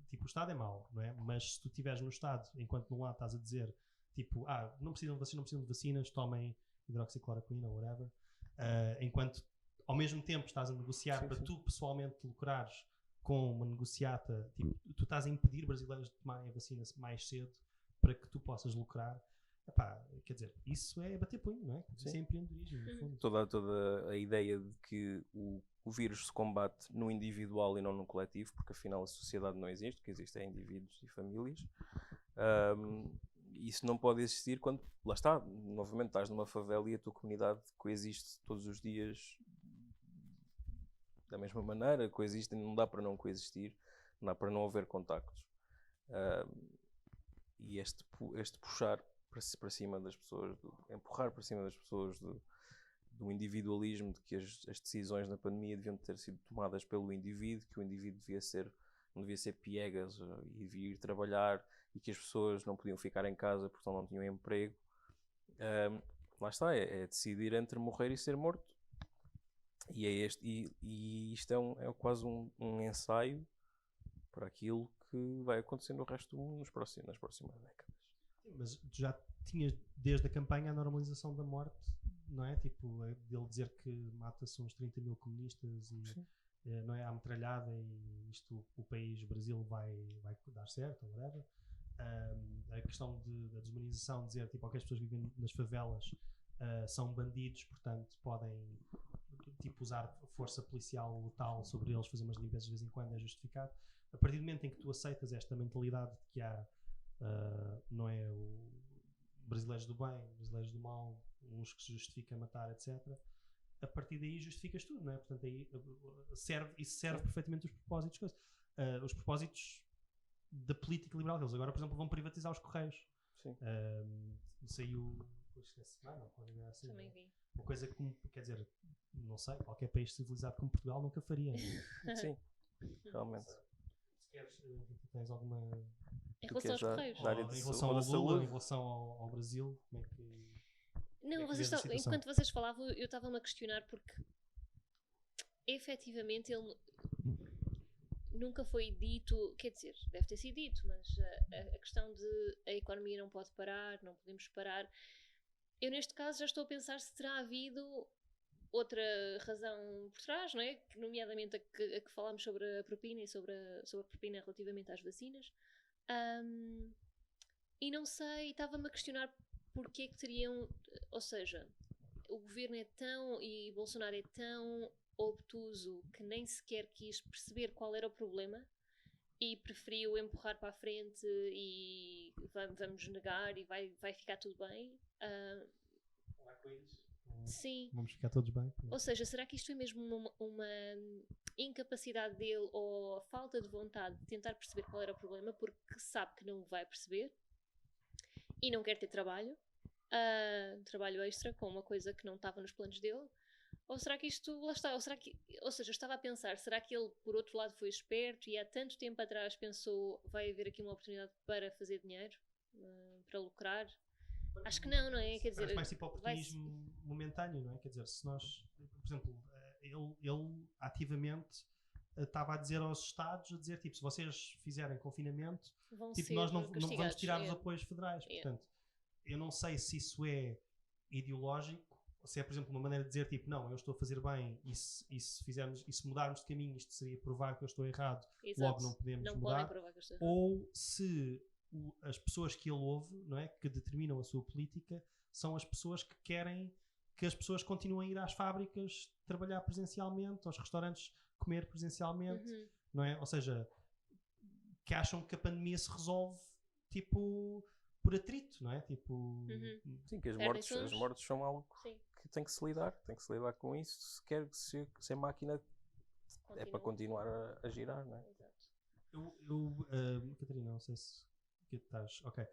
Speaker 12: Tipo, o Estado é mau, não é? Mas se tu estiveres no Estado, enquanto num lado estás a dizer, tipo, não precisam de vacinas, tomem hidroxicloroquina ou whatever, enquanto ao mesmo tempo estás a negociar para tu pessoalmente lucrares com uma negociata, tipo, tu estás a impedir brasileiros de tomarem a vacina mais cedo para que tu possas lucrar. Quer dizer, isso é bater punho, não é? Isso é empreendedorismo, no fundo.
Speaker 11: Toda a ideia de que o vírus se combate no individual e não no coletivo, porque afinal a sociedade não existe, o que existe é indivíduos e famílias, Isso não pode existir quando, lá está, novamente estás numa favela e a tua comunidade coexiste todos os dias da mesma maneira, coexistem, não dá para não coexistir, não dá para não haver contactos. E este puxar para cima das pessoas, empurrar para cima das pessoas do individualismo, de que as decisões na pandemia deviam ter sido tomadas pelo indivíduo, que o indivíduo não devia ser piegas e devia ir trabalhar, e que as pessoas não podiam ficar em casa porque não tinham emprego. Lá está, é decidir entre morrer e ser morto. E isto é quase um ensaio para aquilo que vai acontecer no resto do mundo nas próximas décadas.
Speaker 12: Mas tu já tinhas desde a campanha a normalização da morte, não é? Tipo, dele dizer que mata-se uns 30 mil comunistas e não é, à metralhada, e isto, o país, o Brasil, vai dar certo, ou whatever. A questão da desumanização, dizer tipo, ok, as pessoas que vivem nas favelas são bandidos, portanto podem tipo, usar força policial letal sobre eles, fazer umas limpezas de vez em quando, é justificado. A partir do momento em que tu aceitas esta mentalidade de que há não é, brasileiros do bem, brasileiros do mal, uns que se justifica matar, etc. A partir daí justificas tudo, não é? Portanto, aí isso serve perfeitamente os propósitos. Os propósitos da política liberal, eles agora, por exemplo, vão privatizar os Correios.
Speaker 11: Sim.
Speaker 12: Saiu esta semana, assim,
Speaker 10: também vi.
Speaker 12: uma coisa que, quer dizer, não sei, qualquer país civilizado como Portugal nunca faria.
Speaker 11: Sim, realmente.
Speaker 12: Se queres, tens alguma...
Speaker 10: Em relação aos Correios?
Speaker 12: Em relação ao Lula, em relação ao Brasil, como é que...
Speaker 10: Não,
Speaker 12: é
Speaker 10: enquanto vocês falavam, eu estava-me a questionar porque efetivamente ele nunca foi dito, quer dizer, deve ter sido dito, mas a questão de a economia não pode parar, não podemos parar. Eu neste caso já estou a pensar se terá havido outra razão por trás, não é? Nomeadamente a que falámos sobre a propina e sobre a propina relativamente às vacinas. E não sei, estava-me a questionar porque é que teriam, ou seja, o governo é tão, e Bolsonaro é tão obtuso que nem sequer quis perceber qual era o problema e preferiu empurrar para a frente e vamos negar e vai ficar tudo bem. Sim.
Speaker 12: Vamos ficar todos bem.
Speaker 10: Ou seja, será que isto é mesmo uma incapacidade dele ou falta de vontade de tentar perceber qual era o problema porque sabe que não vai perceber e não quer ter trabalho extra com uma coisa que não estava nos planos dele? Ou será que isto, lá está, ou seja, eu estava a pensar, será que ele por outro lado foi esperto e há tanto tempo atrás pensou, vai haver aqui uma oportunidade para fazer dinheiro, para lucrar? Acho que não é? Quer dizer,
Speaker 12: mais tipo oportunismo momentâneo, não é? Quer dizer, se nós, por exemplo, ele ativamente estava a dizer aos Estados, a dizer tipo, se vocês fizerem confinamento, tipo, nós não vamos tirar os apoios federais. Portanto, eu não sei se isso é ideológico, ou se é, por exemplo, uma maneira de dizer tipo, não, eu estou a fazer bem e se mudarmos de caminho, isto seria provar que eu estou errado. Exato. Logo não podemos mudar.
Speaker 10: Provar que eu estou errado.
Speaker 12: Ou se as pessoas que ele ouve, não é, que determinam a sua política, são as pessoas que querem que as pessoas continuem a ir às fábricas trabalhar presencialmente, aos restaurantes comer presencialmente, não é? Ou seja, que acham que a pandemia se resolve tipo por atrito, não é? Tipo,
Speaker 11: sim, que as mortes são algo que tem que se lidar com isso, se a máquina é para continuar a girar, não é?
Speaker 12: Eu Catarina, não sei se que estás, ok.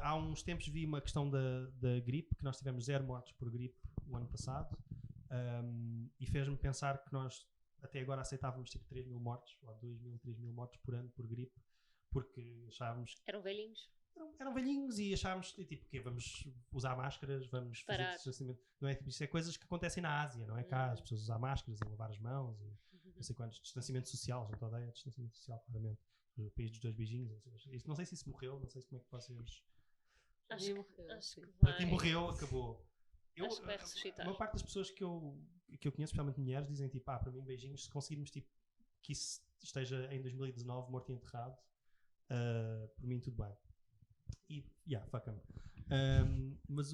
Speaker 12: Há uns tempos vi uma questão da gripe, que nós tivemos 0 mortes por gripe o ano passado, e fez-me pensar que nós até agora aceitávamos tipo 3 mil mortes, ou 2 mil, 3 mil mortes por ano por gripe, porque achávamos que
Speaker 10: eram velhinhos.
Speaker 12: Eram velhinhos e achávamos tipo que vamos usar máscaras, vamos fazer distanciamento. Não é? Isso é coisas que acontecem na Ásia, não é cá? As pessoas usam máscaras e lavar as mãos e não sei quantos. Distanciamento social, já odeio distanciamento social, claramente. O país dos 2 beijinhos. Não sei se isso morreu, não sei como é que vocês.
Speaker 10: Acho que
Speaker 12: para quem morreu, acabou.
Speaker 10: Acho que vai ressuscitar.
Speaker 12: Uma parte das pessoas que eu conheço, especialmente mulheres, dizem tipo, para mim beijinhos, se conseguirmos tipo, que isso esteja em 2019 morto e enterrado, por mim tudo bem. E, fuck him. Mas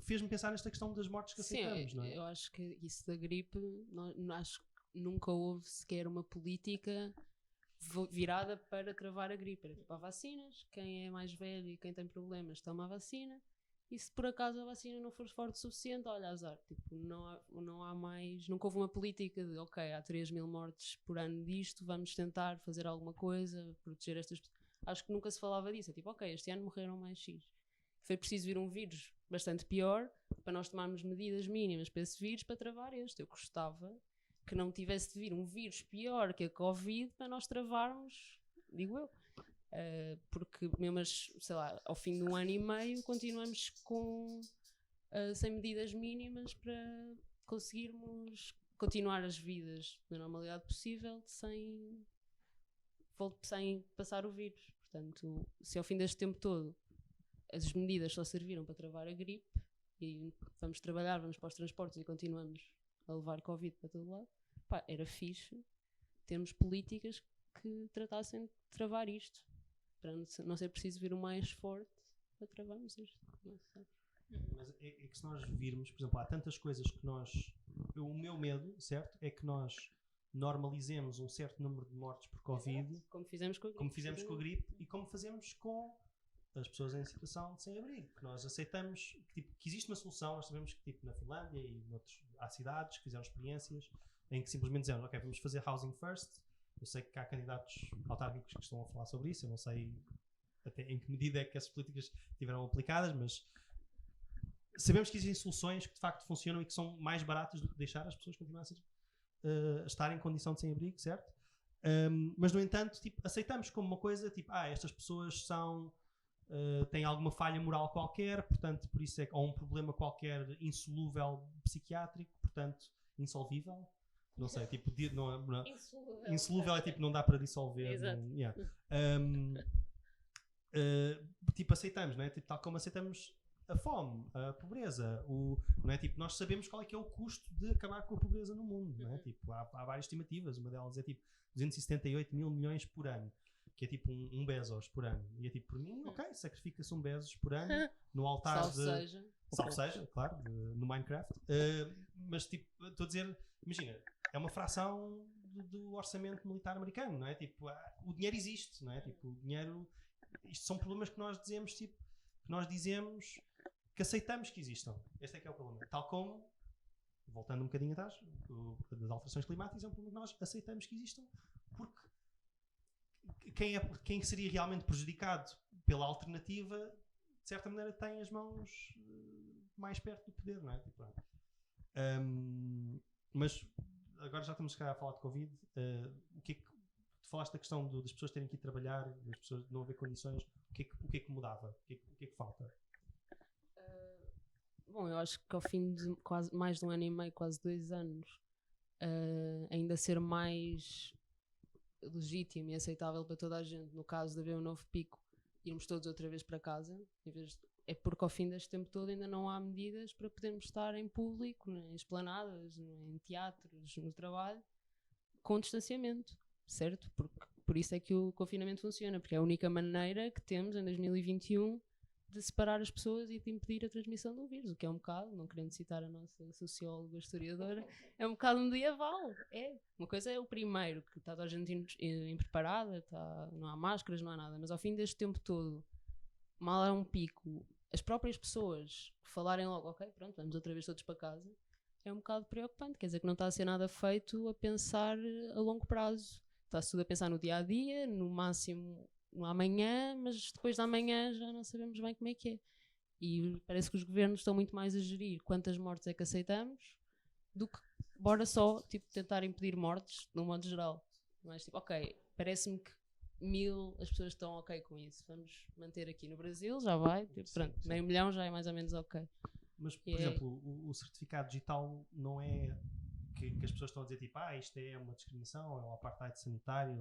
Speaker 12: fez-me pensar nesta questão das mortes que aceitamos, não é?
Speaker 13: Eu acho que isso da gripe, acho que nunca houve sequer uma política virada para travar a gripe. Era tipo, há vacinas, quem é mais velho e quem tem problemas toma a vacina, e se por acaso a vacina não for forte o suficiente, olha, azar. Tipo, não há mais, nunca houve uma política de, ok, há 3.000 mortes por ano disto, vamos tentar fazer alguma coisa, proteger estas pessoas. Acho que nunca se falava disso. É tipo, ok, este ano morreram mais X. Foi preciso vir um vírus bastante pior para nós tomarmos medidas mínimas para esse vírus para travar este. Eu gostava que não tivesse de vir um vírus pior que a Covid para nós travarmos, digo eu. Porque mesmo, sei lá, ao fim de um ano e meio continuamos sem medidas mínimas para conseguirmos continuar as vidas na normalidade possível sem passar o vírus. Portanto, se ao fim deste tempo todo as medidas só serviram para travar a gripe e vamos trabalhar, vamos para os transportes e continuamos a levar Covid para todo lado, pá, era fixe termos políticas que tratassem de travar isto, para não ser preciso vir o mais forte para travarmos isto. Não sei.
Speaker 12: Mas é que se nós virmos, por exemplo, há tantas coisas que nós... O meu medo, certo, é que nós normalizemos um certo número de mortes por Covid.
Speaker 13: Exato. Como fizemos com a
Speaker 12: gripe e como fazemos com as pessoas em situação de sem-abrigo. Que nós aceitamos que existe uma solução. Nós sabemos que na Finlândia e há cidades que fizeram experiências em que simplesmente dizem, ok, vamos fazer housing first. Eu sei que há candidatos autárquicos que estão a falar sobre isso. Eu não sei até em que medida é que essas políticas tiveram aplicadas, mas sabemos que existem soluções que de facto funcionam e que são mais baratas do que deixar as pessoas continuarem a estar em condição de sem-abrigo, certo? Mas no entanto, aceitamos como uma coisa, estas pessoas têm alguma falha moral qualquer, portanto, por isso ou um problema qualquer insolúvel psiquiátrico, portanto, insolvível. Não sei, insolúvel é não dá para dissolver.
Speaker 10: Exato.
Speaker 12: Aceitamos, não é? Tal como aceitamos a fome, a pobreza, não é? Nós sabemos qual é que é o custo de acabar com a pobreza no mundo, não é? Há várias estimativas, uma delas é 278 mil milhões por ano, que é um Bezos por ano. E é por mim, ok, sacrifica-se um Bezos por ano no altar Salve seja, claro, no Minecraft. Mas estou a dizer, imagina, é uma fração do orçamento militar americano, não é? O dinheiro existe, não é? O dinheiro... Isto são problemas que nós dizemos que aceitamos que existam. Este é que é o problema. Tal como, voltando um bocadinho atrás, das alterações climáticas é um problema que nós aceitamos que existam, porque quem seria realmente prejudicado pela alternativa, de certa maneira, tem as mãos mais perto do poder, não é? Mas agora já estamos cá a falar de Covid. O que é que tu falaste da questão das pessoas terem que ir trabalhar, das pessoas não haver condições? O que é que mudava? O que é que falta?
Speaker 13: Bom, eu acho que ao fim de quase mais de um ano e meio, quase 2 anos, ainda ser mais legítimo e aceitável para toda a gente, no caso de haver um novo pico, irmos todos outra vez para casa, é porque ao fim deste tempo todo ainda não há medidas para podermos estar em público, em esplanadas, em teatros, no trabalho, com distanciamento, certo? Por isso é que o confinamento funciona, porque é a única maneira que temos em 2021 de separar as pessoas e de impedir a transmissão do vírus, o que é um bocado, não querendo citar a nossa socióloga historiadora, é um bocado medieval. Uma coisa é o primeiro, que está toda a gente impreparada, não há máscaras, não há nada, mas ao fim deste tempo todo, mal há um pico, as próprias pessoas falarem logo, ok, pronto, vamos outra vez todos para casa, é um bocado preocupante, quer dizer que não está a ser nada feito a pensar a longo prazo. Está-se tudo a pensar no dia-a-dia, no máximo no amanhã, mas depois da amanhã já não sabemos bem como é que é. E parece que os governos estão muito mais a gerir quantas mortes é que aceitamos do que bora só tentar impedir mortes, de um modo geral. Mas ok, parece-me que 1000 as pessoas estão ok com isso. Vamos manter aqui no Brasil, já vai. Pronto, meio milhão já é mais ou menos ok.
Speaker 12: Mas, por exemplo, o certificado digital não é... Que as pessoas estão a dizer isto é uma discriminação, é um apartheid sanitário,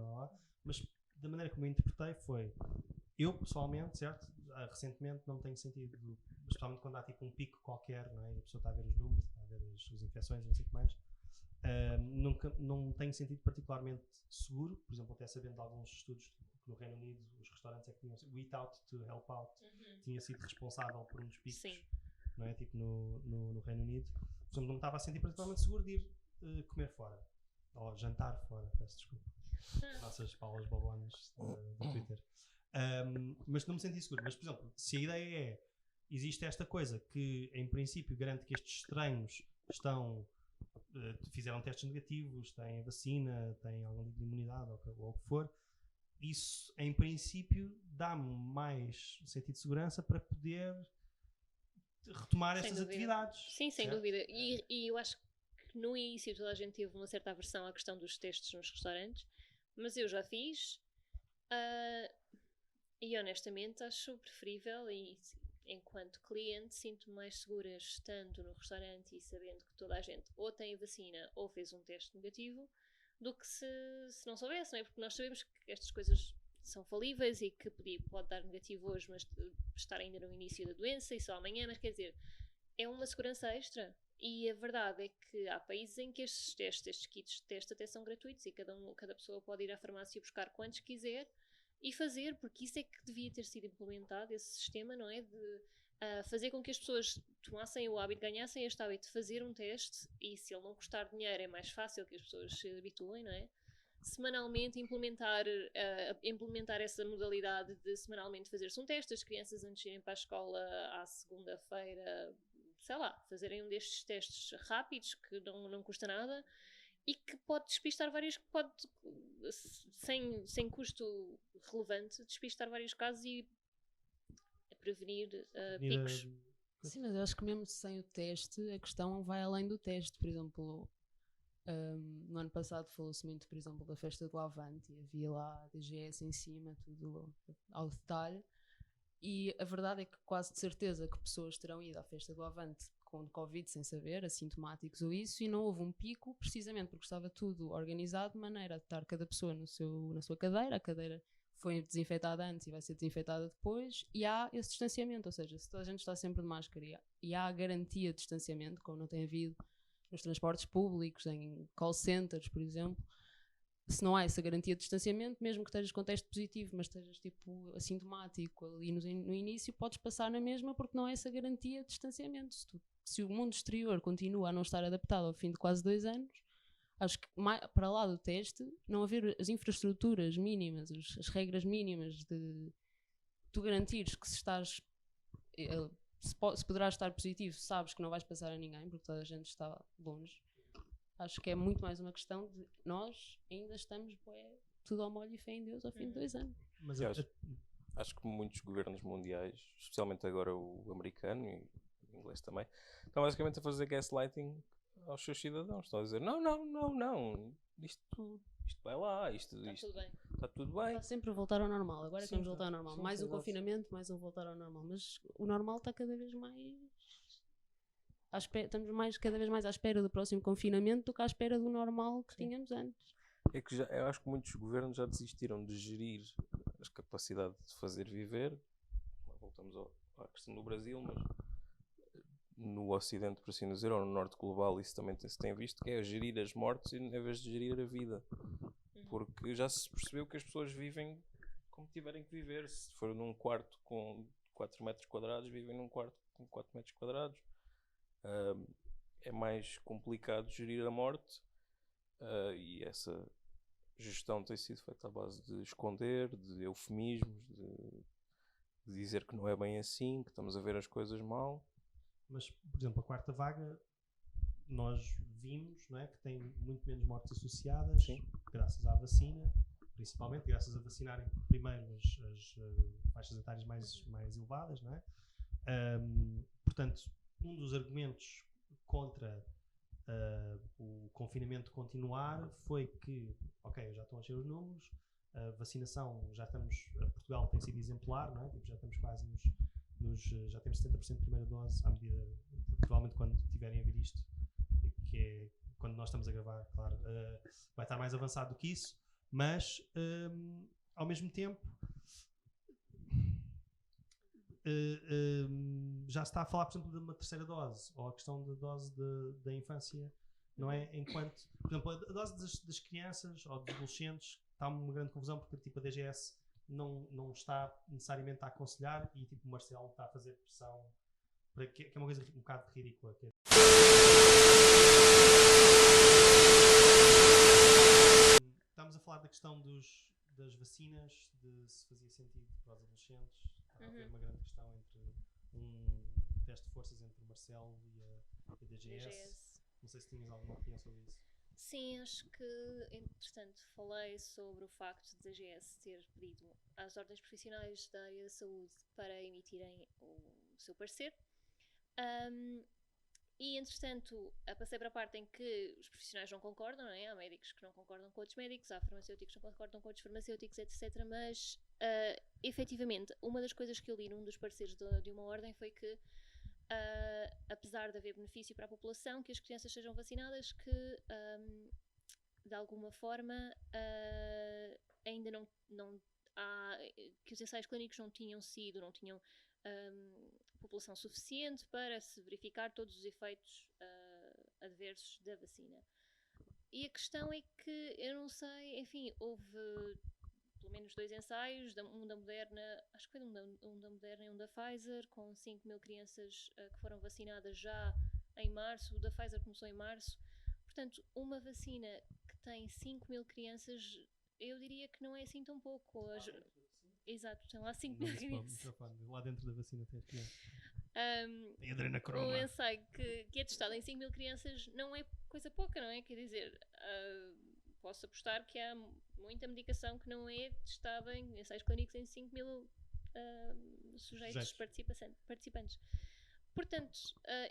Speaker 12: mas da maneira como eu interpretei foi, eu pessoalmente, certo, recentemente não tenho sentido, especialmente quando há um pico qualquer, não é? E a pessoa está a ver os números, está a ver as infecções e não sei o que mais, não tenho sentido particularmente seguro. Por exemplo, até sabendo de alguns estudos que no Reino Unido os restaurantes é que tinham o Eat Out to Help Out tinha sido responsável por um dos picos. Sim. Não é? No Reino Unido. Por exemplo, não me estava a sentir particularmente seguro de ir comer fora, ou jantar fora, peço desculpa. Nossas Paulas Bobonas do Twitter. Mas não me senti seguro. Mas, por exemplo, se a ideia é, existe esta coisa que, em princípio, garante que estes estranhos fizeram testes negativos, têm a vacina, têm algum tipo de imunidade ou o que for, isso, em princípio, dá-me mais sentido de segurança para poder retomar estas atividades.
Speaker 10: Sim, sem dúvida. E eu acho que no início toda a gente teve uma certa aversão à questão dos testes nos restaurantes, mas eu já fiz e honestamente acho preferível, e enquanto cliente sinto-me mais segura estando no restaurante e sabendo que toda a gente ou tem a vacina ou fez um teste negativo, do que se não soubesse, não é? Porque nós sabemos que estas coisas são falíveis e que pode dar negativo hoje, mas estar ainda no início da doença e só amanhã, mas quer dizer, é uma segurança extra. E a verdade é que há países em que estes testes, estes kits de teste até são gratuitos e cada pessoa pode ir à farmácia buscar quantos quiser e fazer, porque isso é que devia ter sido implementado, esse sistema, não é? De fazer com que as pessoas tomassem o hábito, ganhassem este hábito de fazer um teste, e se ele não custar dinheiro é mais fácil que as pessoas se habituem, não é? Semanalmente implementar essa modalidade de semanalmente fazer-se um teste, as crianças antes de irem para a escola à segunda-feira, sei lá, fazerem um destes testes rápidos que não custa nada e que pode despistar sem custo relevante, despistar vários casos e prevenir picos.
Speaker 13: Sim, mas eu acho que mesmo sem o teste, a questão vai além do teste. Por exemplo, no ano passado falou-se muito, por exemplo, da festa do Avante, e havia lá a DGS em cima, tudo ao detalhe, e a verdade é que quase de certeza que pessoas terão ido à festa do Avante com Covid sem saber, assintomáticos ou isso, e não houve um pico, precisamente porque estava tudo organizado de maneira a estar cada pessoa na sua cadeira, a cadeira foi desinfetada antes e vai ser desinfetada depois, e há esse distanciamento, ou seja, se toda a gente está sempre de máscara e há a garantia de distanciamento, como não tem havido nos transportes públicos, em call centers, por exemplo, se não há essa garantia de distanciamento, mesmo que estejas com teste positivo, mas estejas tipo assintomático ali no início, podes passar na mesma porque não há essa garantia de distanciamento. Se o mundo exterior continua a não estar adaptado ao fim de quase 2 anos, acho que para lá do teste, não haver as infraestruturas mínimas, as regras mínimas de tu garantires que se poderás estar positivo, sabes que não vais passar a ninguém, porque toda a gente está longe. Acho que é muito mais uma questão de nós ainda estamos tudo ao molho e fé em Deus ao fim de 2 anos.
Speaker 11: Mas acho que muitos governos mundiais, especialmente agora o americano e o inglês também, estão basicamente a fazer gaslighting aos seus cidadãos. Estão a dizer, não, isto vai lá, isto está tudo bem.
Speaker 13: Está sempre a voltar ao normal, agora é que vamos voltar ao normal. Mais um confinamento, mais um voltar ao normal. Mas o normal está cada vez mais... estamos cada vez mais à espera do próximo confinamento do que à espera do normal que tínhamos antes.
Speaker 11: É que eu acho que muitos governos já desistiram de gerir a capacidade de fazer viver. Voltamos à questão do Brasil, mas no Ocidente, por assim dizer, ou no Norte global, isso também se tem visto, que é gerir as mortes em vez de gerir a vida. Porque já se percebeu que as pessoas vivem como tiverem que viver. Se for num quarto com 4 metros quadrados, vivem num quarto com 4 metros quadrados. É mais complicado gerir a morte, e essa gestão tem sido feita à base de esconder, de eufemismos, de dizer que não é bem assim, que estamos a ver as coisas mal.
Speaker 12: Mas, por exemplo, a quarta vaga nós vimos, não é, que tem muito menos mortes associadas. Sim. Graças à vacina, principalmente graças a vacinarem primeiro as faixas etárias mais elevadas, não é? Portanto, um dos argumentos contra o confinamento continuar foi que, já estão a encher os números, a vacinação, Portugal tem sido exemplar, não é? Já estamos quase já temos 70% de primeira dose, à medida, provavelmente quando tiverem a ver isto, que é quando nós estamos a gravar, claro, vai estar mais avançado do que isso, mas ao mesmo tempo já se está a falar, por exemplo, de uma terceira dose, ou a questão da dose da infância, não é? Enquanto, por exemplo, a dose das crianças ou dos adolescentes está uma grande confusão, porque tipo, a DGS não está necessariamente a aconselhar, e tipo, o Marcelo está a fazer pressão, que é uma coisa um bocado ridícula. Estamos a falar da questão das vacinas, de se fazia sentido para os adolescentes. Estava a haver uma grande questão entre um teste de forças entre o Marcelo e a DGS. Não sei se tinhas alguma opinião sobre isso.
Speaker 10: Sim, acho que, entretanto, falei sobre o facto de a DGS ter pedido às ordens profissionais da área da saúde para emitirem o seu parecer. E, entretanto, passei para a parte em que os profissionais não concordam, não é? Há médicos que não concordam com outros médicos, há farmacêuticos que não concordam com outros farmacêuticos, etc. Mas, efetivamente, uma das coisas que eu li num dos pareceres de uma ordem foi que, apesar de haver benefício para a população, que as crianças sejam vacinadas, que, de alguma forma, ainda não há, que os ensaios clínicos não tinham população suficiente para se verificar todos os efeitos adversos da vacina. E a questão é que, eu não sei, enfim, houve pelo menos 2 ensaios, um da Moderna, acho que foi um da Moderna e um da Pfizer, com 5.000 crianças que foram vacinadas já em março. O da Pfizer começou em março. Portanto, uma vacina que tem 5.000 crianças, eu diria que não é assim tão pouco. Exato, tem lá 5.000 crianças.
Speaker 12: Lá dentro da vacina tem as crianças.
Speaker 10: Tem
Speaker 12: adrenocroma.
Speaker 10: O ensaio que é testado em 5.000 crianças não é coisa pouca, não é? Quer dizer, posso apostar que há muita medicação que não é testada em ensaios clínicos em 5.000 sujeitos participantes. Portanto,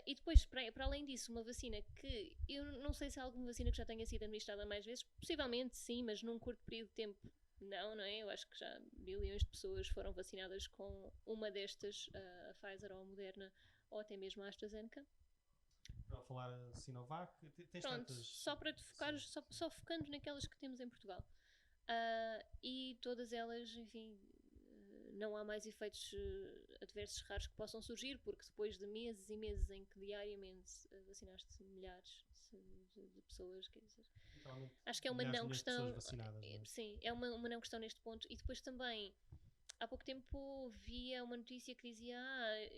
Speaker 10: e depois, para além disso, uma vacina que eu não sei se há alguma vacina que já tenha sido administrada mais vezes, possivelmente sim, mas num curto período de tempo não é? Eu acho que já bilhões de pessoas foram vacinadas com uma destas, a Pfizer ou a Moderna, ou até mesmo a AstraZeneca.
Speaker 12: Para falar a Sinovac, tens
Speaker 10: pronto,
Speaker 12: tantas...
Speaker 10: só para te focar, só focando naquelas que temos em Portugal. E todas elas, enfim, não há mais efeitos adversos raros que possam surgir, porque depois de meses e meses em que diariamente vacinaste milhares de pessoas, quer dizer, acho que é uma não questão. Sim, é uma não questão neste ponto. E depois também, há pouco tempo via uma notícia que dizia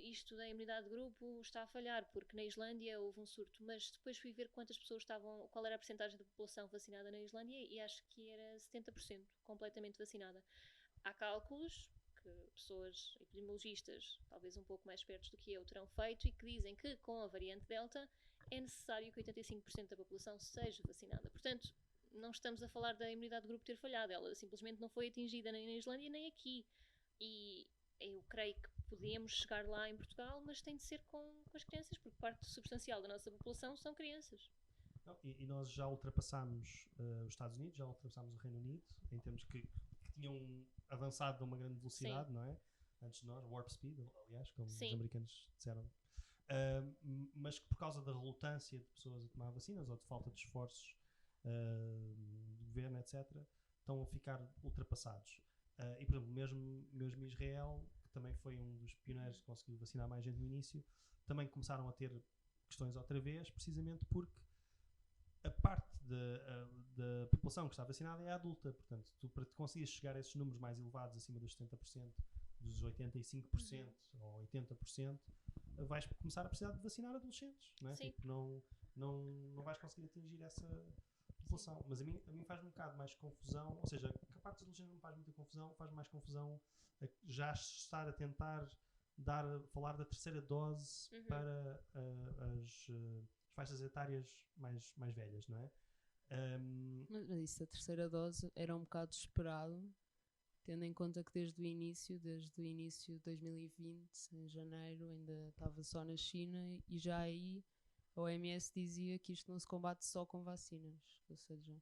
Speaker 10: isto da imunidade de grupo está a falhar, porque na Islândia houve um surto, mas depois fui ver quantas pessoas qual era a percentagem da população vacinada na Islândia, e acho que era 70% completamente vacinada. Há cálculos que pessoas epidemiologistas, talvez um pouco mais espertos do que eu, terão feito, e que dizem que com a variante Delta é necessário que 85% da população seja vacinada. Portanto, não estamos a falar da imunidade de grupo ter falhado, ela simplesmente não foi atingida nem na Islândia nem aqui. E eu creio que podemos chegar lá em Portugal, mas tem de ser com as crianças, porque parte substancial da nossa população são crianças.
Speaker 12: E nós já ultrapassámos os Estados Unidos, já ultrapassámos o Reino Unido, em termos que tinham avançado a uma grande velocidade, não é? Antes de nós, Warp Speed, aliás, como os americanos disseram. Mas que por causa da relutância de pessoas a tomar vacinas ou de falta de esforços do governo, etc., estão a ficar ultrapassados. E, por exemplo, mesmo Israel, que também foi um dos pioneiros que conseguiu vacinar mais gente no início, também começaram a ter questões outra vez, precisamente porque a parte da população que está vacinada é adulta. Portanto, tu, para te conseguires chegar a esses números mais elevados, acima dos 70%, dos 85% ou 80%, vais começar a precisar de vacinar adolescentes, não é? Tipo, não vais conseguir atingir essa população. Mas a mim faz um bocado mais confusão, ou seja, que a parte dos adolescentes não faz muita confusão, faz mais confusão já estar a tentar falar da terceira dose para as faixas etárias mais velhas, não é?
Speaker 13: Mas isso, a terceira dose era um bocado esperado, tendo em conta que desde o início de 2020, em janeiro, ainda estava só na China, e já aí a OMS dizia que isto não se combate só com vacinas, ou seja,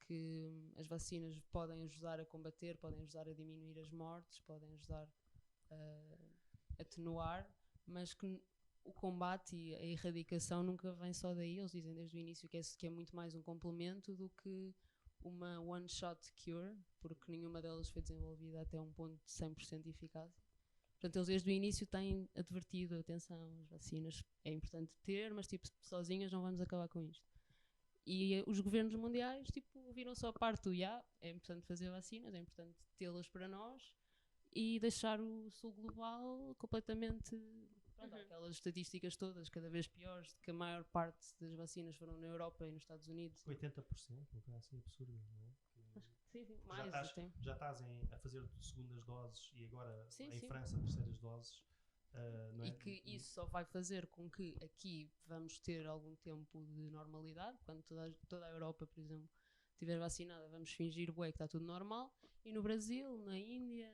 Speaker 13: que as vacinas podem ajudar a combater, podem ajudar a diminuir as mortes, podem ajudar a atenuar, mas que o combate e a erradicação nunca vem só daí. Eles dizem desde o início que é muito mais um complemento do que uma one-shot cure, porque nenhuma delas foi desenvolvida até um ponto de 100% de eficácia. Portanto, eles desde o início têm advertido, atenção, as vacinas é importante ter, mas tipo, sozinhas não vamos acabar com isto. E os governos mundiais tipo, viram só a parte do é importante fazer vacinas, é importante tê-las para nós, e deixar o sul global completamente... Pronto, aquelas estatísticas todas cada vez piores, de que a maior parte das vacinas foram na Europa e nos Estados Unidos.
Speaker 12: 80%, uma coisa assim absurda, não é?
Speaker 3: Sim, mais até.
Speaker 12: Já estás a fazer segundas doses e agora
Speaker 3: Sim,
Speaker 12: em
Speaker 3: sim.
Speaker 12: França terceiras doses. Não é?
Speaker 3: E que isso só vai fazer com que aqui vamos ter algum tempo de normalidade. Quando toda a Europa, por exemplo, estiver vacinada, vamos fingir que está tudo normal. E no Brasil, na Índia,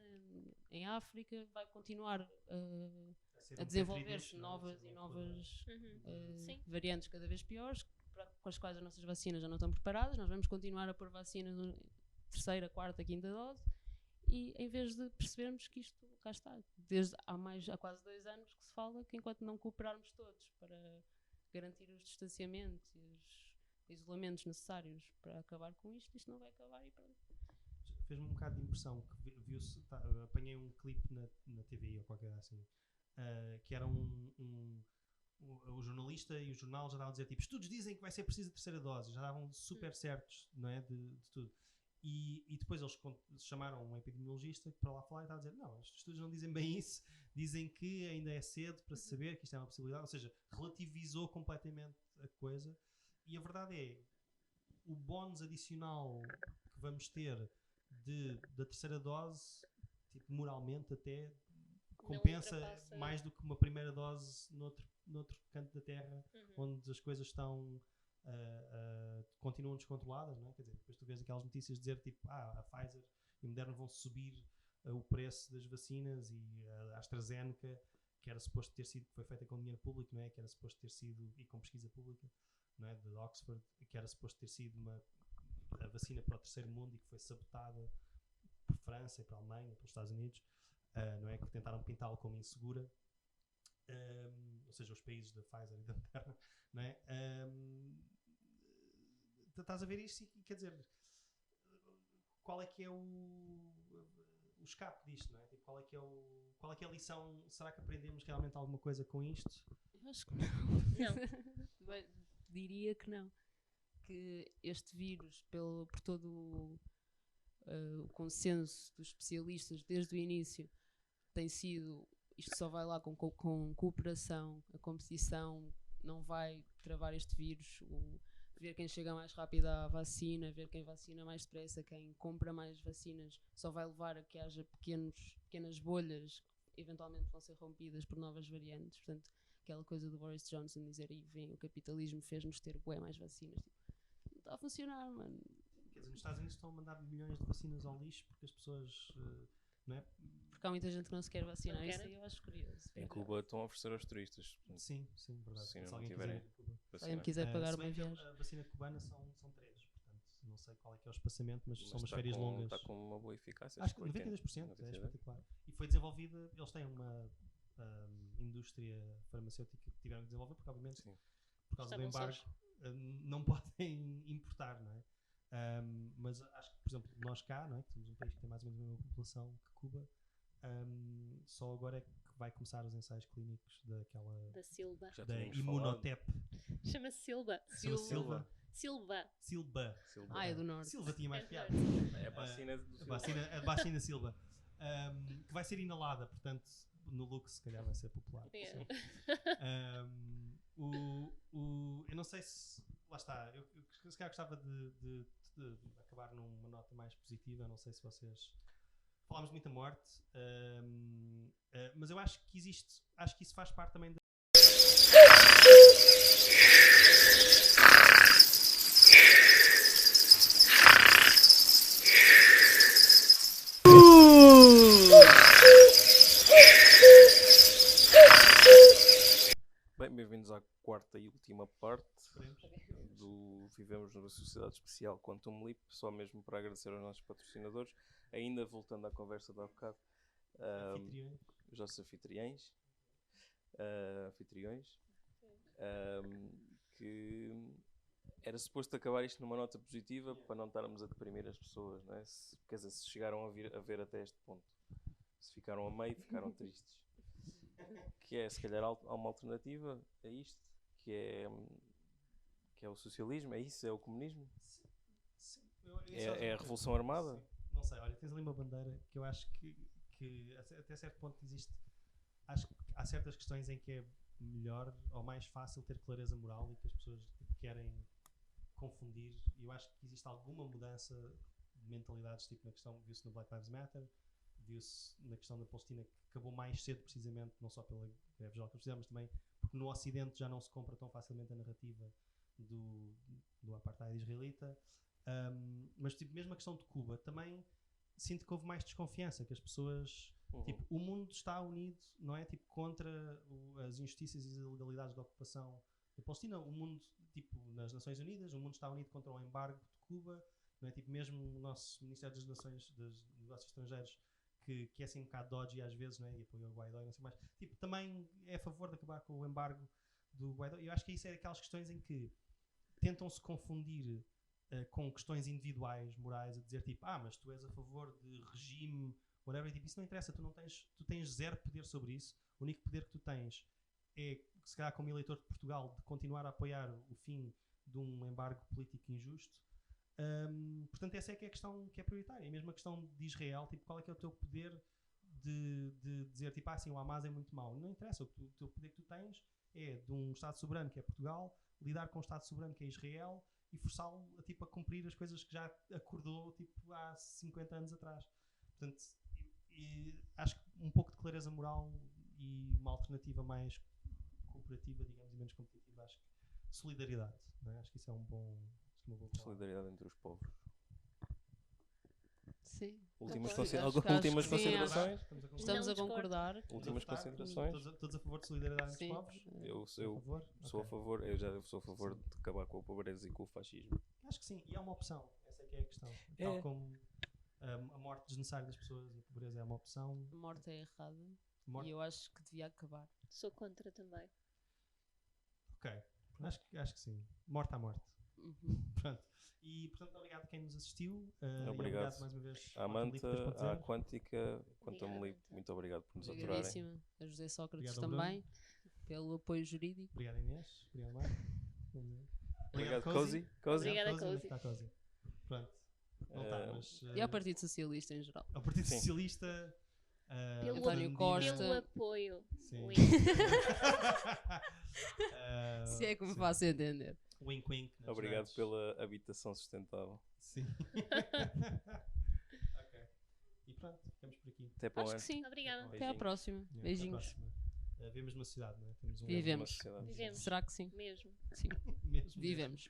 Speaker 3: em África, vai continuar a desenvolver-se novas e novas variantes cada vez piores, com as quais as nossas vacinas já não estão preparadas. Nós vamos continuar a pôr vacinas na terceira, quarta, quinta dose. E em vez de percebermos que isto cá está, desde há quase 2 anos que se fala que enquanto não cooperarmos todos para garantir os distanciamentos e os isolamentos necessários para acabar com isto não vai acabar e pronto.
Speaker 12: Fez-me um bocado de impressão que viu-se, apanhei um clipe na TVI ou qualquer assim, que era o jornalista e o jornal já estavam a dizer tipo, estudos dizem que vai ser preciso a terceira dose, já estavam super certos, não é, de tudo. E depois eles chamaram um epidemiologista para lá falar e estava a dizer, não, estes estudos não dizem bem isso, dizem que ainda é cedo para se saber que isto é uma possibilidade, ou seja, relativizou completamente a coisa. E a verdade é, o bónus adicional que vamos ter da terceira dose, tipo, moralmente até, compensa mais do que uma primeira dose noutro canto da Terra, onde as coisas estão... continuam descontroladas, não é? Quer dizer, depois tu vês aquelas notícias dizer tipo, a Pfizer e a Moderna vão subir o preço das vacinas e a AstraZeneca, que era suposto ter sido, que foi feita com dinheiro público, não é? Que era suposto ter sido, e com pesquisa pública, não é? De Oxford, que era suposto ter sido a vacina para o terceiro mundo e que foi sabotada por França e pela Alemanha, pelos Estados Unidos, não é? Que tentaram pintá-la como insegura. Ou seja, os países da Pfizer e da Moderna, não é? Estás a ver isto e quer dizer, qual é que é o escape disto, não é? Tipo, qual é que é a lição? Será que aprendemos realmente alguma coisa com isto?
Speaker 3: Eu acho que não. Diria que não. Que este vírus, por todo o consenso dos especialistas desde o início, tem sido, isto só vai lá com cooperação, a competição não vai travar este vírus, ver quem chega mais rápido à vacina, ver quem vacina mais depressa, quem compra mais vacinas, só vai levar a que haja pequenas bolhas que eventualmente vão ser rompidas por novas variantes. Portanto, aquela coisa do Boris Johnson dizer, aí vem, o capitalismo fez-nos ter mais vacinas. Tipo, não está a funcionar, mano.
Speaker 12: Quer dizer, nos Estados Unidos estão a mandar milhões de vacinas ao lixo porque as pessoas... não é?
Speaker 3: Porque há muita gente que não se quer vacinar, isso aí eu acho curioso.
Speaker 11: Em Cuba estão a oferecer aos turistas.
Speaker 12: Sim, verdade.
Speaker 11: Se alguém
Speaker 3: quiser pagar uma viagem.
Speaker 12: A vacina cubana são 3, portanto, não sei qual é que é o espaçamento, mas são umas férias longas.
Speaker 11: Está com uma boa eficácia.
Speaker 12: Acho que 92%, é espetacular. E foi desenvolvida, eles têm uma indústria farmacêutica que tiveram que desenvolver, porque obviamente, por causa do embargo, não podem importar, não é? Mas acho que, por exemplo, nós cá, não é? Que temos um país que tem mais ou menos a mesma população que Cuba, só agora é que vai começar os ensaios clínicos
Speaker 10: da Silva,
Speaker 12: da Imunotep.
Speaker 10: Chama-se Silva.
Speaker 12: Silva.
Speaker 3: É do norte.
Speaker 12: Silva tinha mais piada.
Speaker 11: É a vacina do Silva.
Speaker 12: A vacina Silva. Que vai ser inalada, portanto, no look se calhar vai ser popular. Eu não sei se... Lá está. Eu se calhar gostava de acabar numa nota mais positiva. Não sei se vocês... Falámos de muita morte, mas eu acho que isso faz parte também
Speaker 11: Bem, bem-vindos à quarta e última parte do Vivemos numa Sociedade Especial Quantum Leap, só mesmo para agradecer aos nossos patrocinadores. Ainda voltando à conversa de há bocado, os nossos anfitriões, que era suposto acabar isto numa nota positiva para não estarmos a deprimir as pessoas, não é? Quer dizer, se chegaram a ver até este ponto, se ficaram a meio, ficaram tristes. Que é, se calhar, há uma alternativa a isto, que é o socialismo, é isso? É o comunismo?
Speaker 12: Sim.
Speaker 11: É a Revolução Armada?
Speaker 12: Não sei, olha, tens ali uma bandeira que eu acho que até certo ponto existe. Acho que há certas questões em que é melhor ou mais fácil ter clareza moral e que as pessoas querem confundir. E eu acho que existe alguma mudança mentalidades, tipo na questão, viu-se no Black Lives Matter, viu-se na questão da Palestina, que acabou mais cedo precisamente, não só pela greve geral que eles fizeram, mas também porque no Ocidente já não se compra tão facilmente a narrativa do apartheid israelita. Mas tipo, mesmo a questão de Cuba, também sinto que houve mais desconfiança, que as pessoas, tipo, o mundo está unido, não é, tipo, contra as injustiças e as ilegalidades da ocupação da Palestina. O mundo, tipo, nas Nações Unidas, o mundo está unido contra o embargo de Cuba, não é, tipo, mesmo o nosso Ministério das Nações, dos Negócios Estrangeiros, que é assim um bocado dodgy às vezes, não é, e apoia o Guaidó e não sei mais, tipo, também é a favor de acabar com o embargo do Guaidó. Eu acho que isso é aquelas questões em que tentam-se confundir com questões individuais, morais, a dizer tipo, mas tu és a favor de regime, whatever, e, tipo, isso não interessa, tu tens zero poder sobre isso. O único poder que tu tens é, se calhar como eleitor de Portugal, de continuar a apoiar o fim de um embargo político injusto. Portanto, essa é que é a questão que é prioritária. E mesmo a questão de Israel, tipo, qual é que é o teu poder de dizer tipo, assim, o Hamas é muito mau. Não interessa, o teu poder que tu tens é de um Estado soberano que é Portugal, lidar com um Estado soberano que é Israel e forçá-lo a, tipo, a cumprir as coisas que já acordou, tipo, há 50 anos atrás. Portanto, acho que um pouco de clareza moral e uma alternativa mais cooperativa, digamos, e menos competitiva. Acho que solidariedade, não é? Acho que isso é uma boa
Speaker 11: solidariedade entre os povos.
Speaker 13: Sim.
Speaker 11: Últimas
Speaker 13: considerações?
Speaker 11: Estamos
Speaker 13: a concordar.
Speaker 11: Últimas considerações?
Speaker 12: Todos a favor de solidariedade entre os povos?
Speaker 11: Eu sou a favor, eu já sou a favor de acabar com a pobreza e com o fascismo.
Speaker 12: Acho que sim, e é uma opção. Essa é que é a questão. Tal como a morte desnecessária das pessoas e a pobreza é uma opção.
Speaker 13: A morte é errada e eu acho que devia acabar.
Speaker 10: Sou contra também.
Speaker 12: Ok, acho que sim. Morte à morte. Pronto. E portanto, obrigado a quem nos assistiu.
Speaker 11: Obrigado
Speaker 12: mais uma vez
Speaker 11: à Manta, à Quântica, Quantum Leap. Muito obrigado por nos aturarem.
Speaker 13: Obrigadíssima a José Sócrates também, pelo apoio jurídico.
Speaker 12: Obrigado, Inês. Obrigado, Marco.
Speaker 11: Obrigado, Cozy.
Speaker 10: Obrigada, Cozy.
Speaker 12: Pronto.
Speaker 13: E ao Partido Socialista em geral.
Speaker 12: Ao Partido Socialista.
Speaker 13: António Costa.
Speaker 10: Pelo apoio.
Speaker 13: Se é que me faço entender.
Speaker 12: Wink, wink.
Speaker 11: Obrigado pela habitação sustentável.
Speaker 12: Sim. Ok. E pronto, ficamos por aqui.
Speaker 11: Até para o ano.
Speaker 10: Acho que sim. Obrigada.
Speaker 13: Até à próxima. Beijinhos.
Speaker 12: Vivemos numa cidade, não é? Temos
Speaker 13: Vivemos.
Speaker 10: Vivemos.
Speaker 13: Será que sim?
Speaker 10: Mesmo.
Speaker 13: Sim.
Speaker 12: Mesmo.
Speaker 13: Vivemos.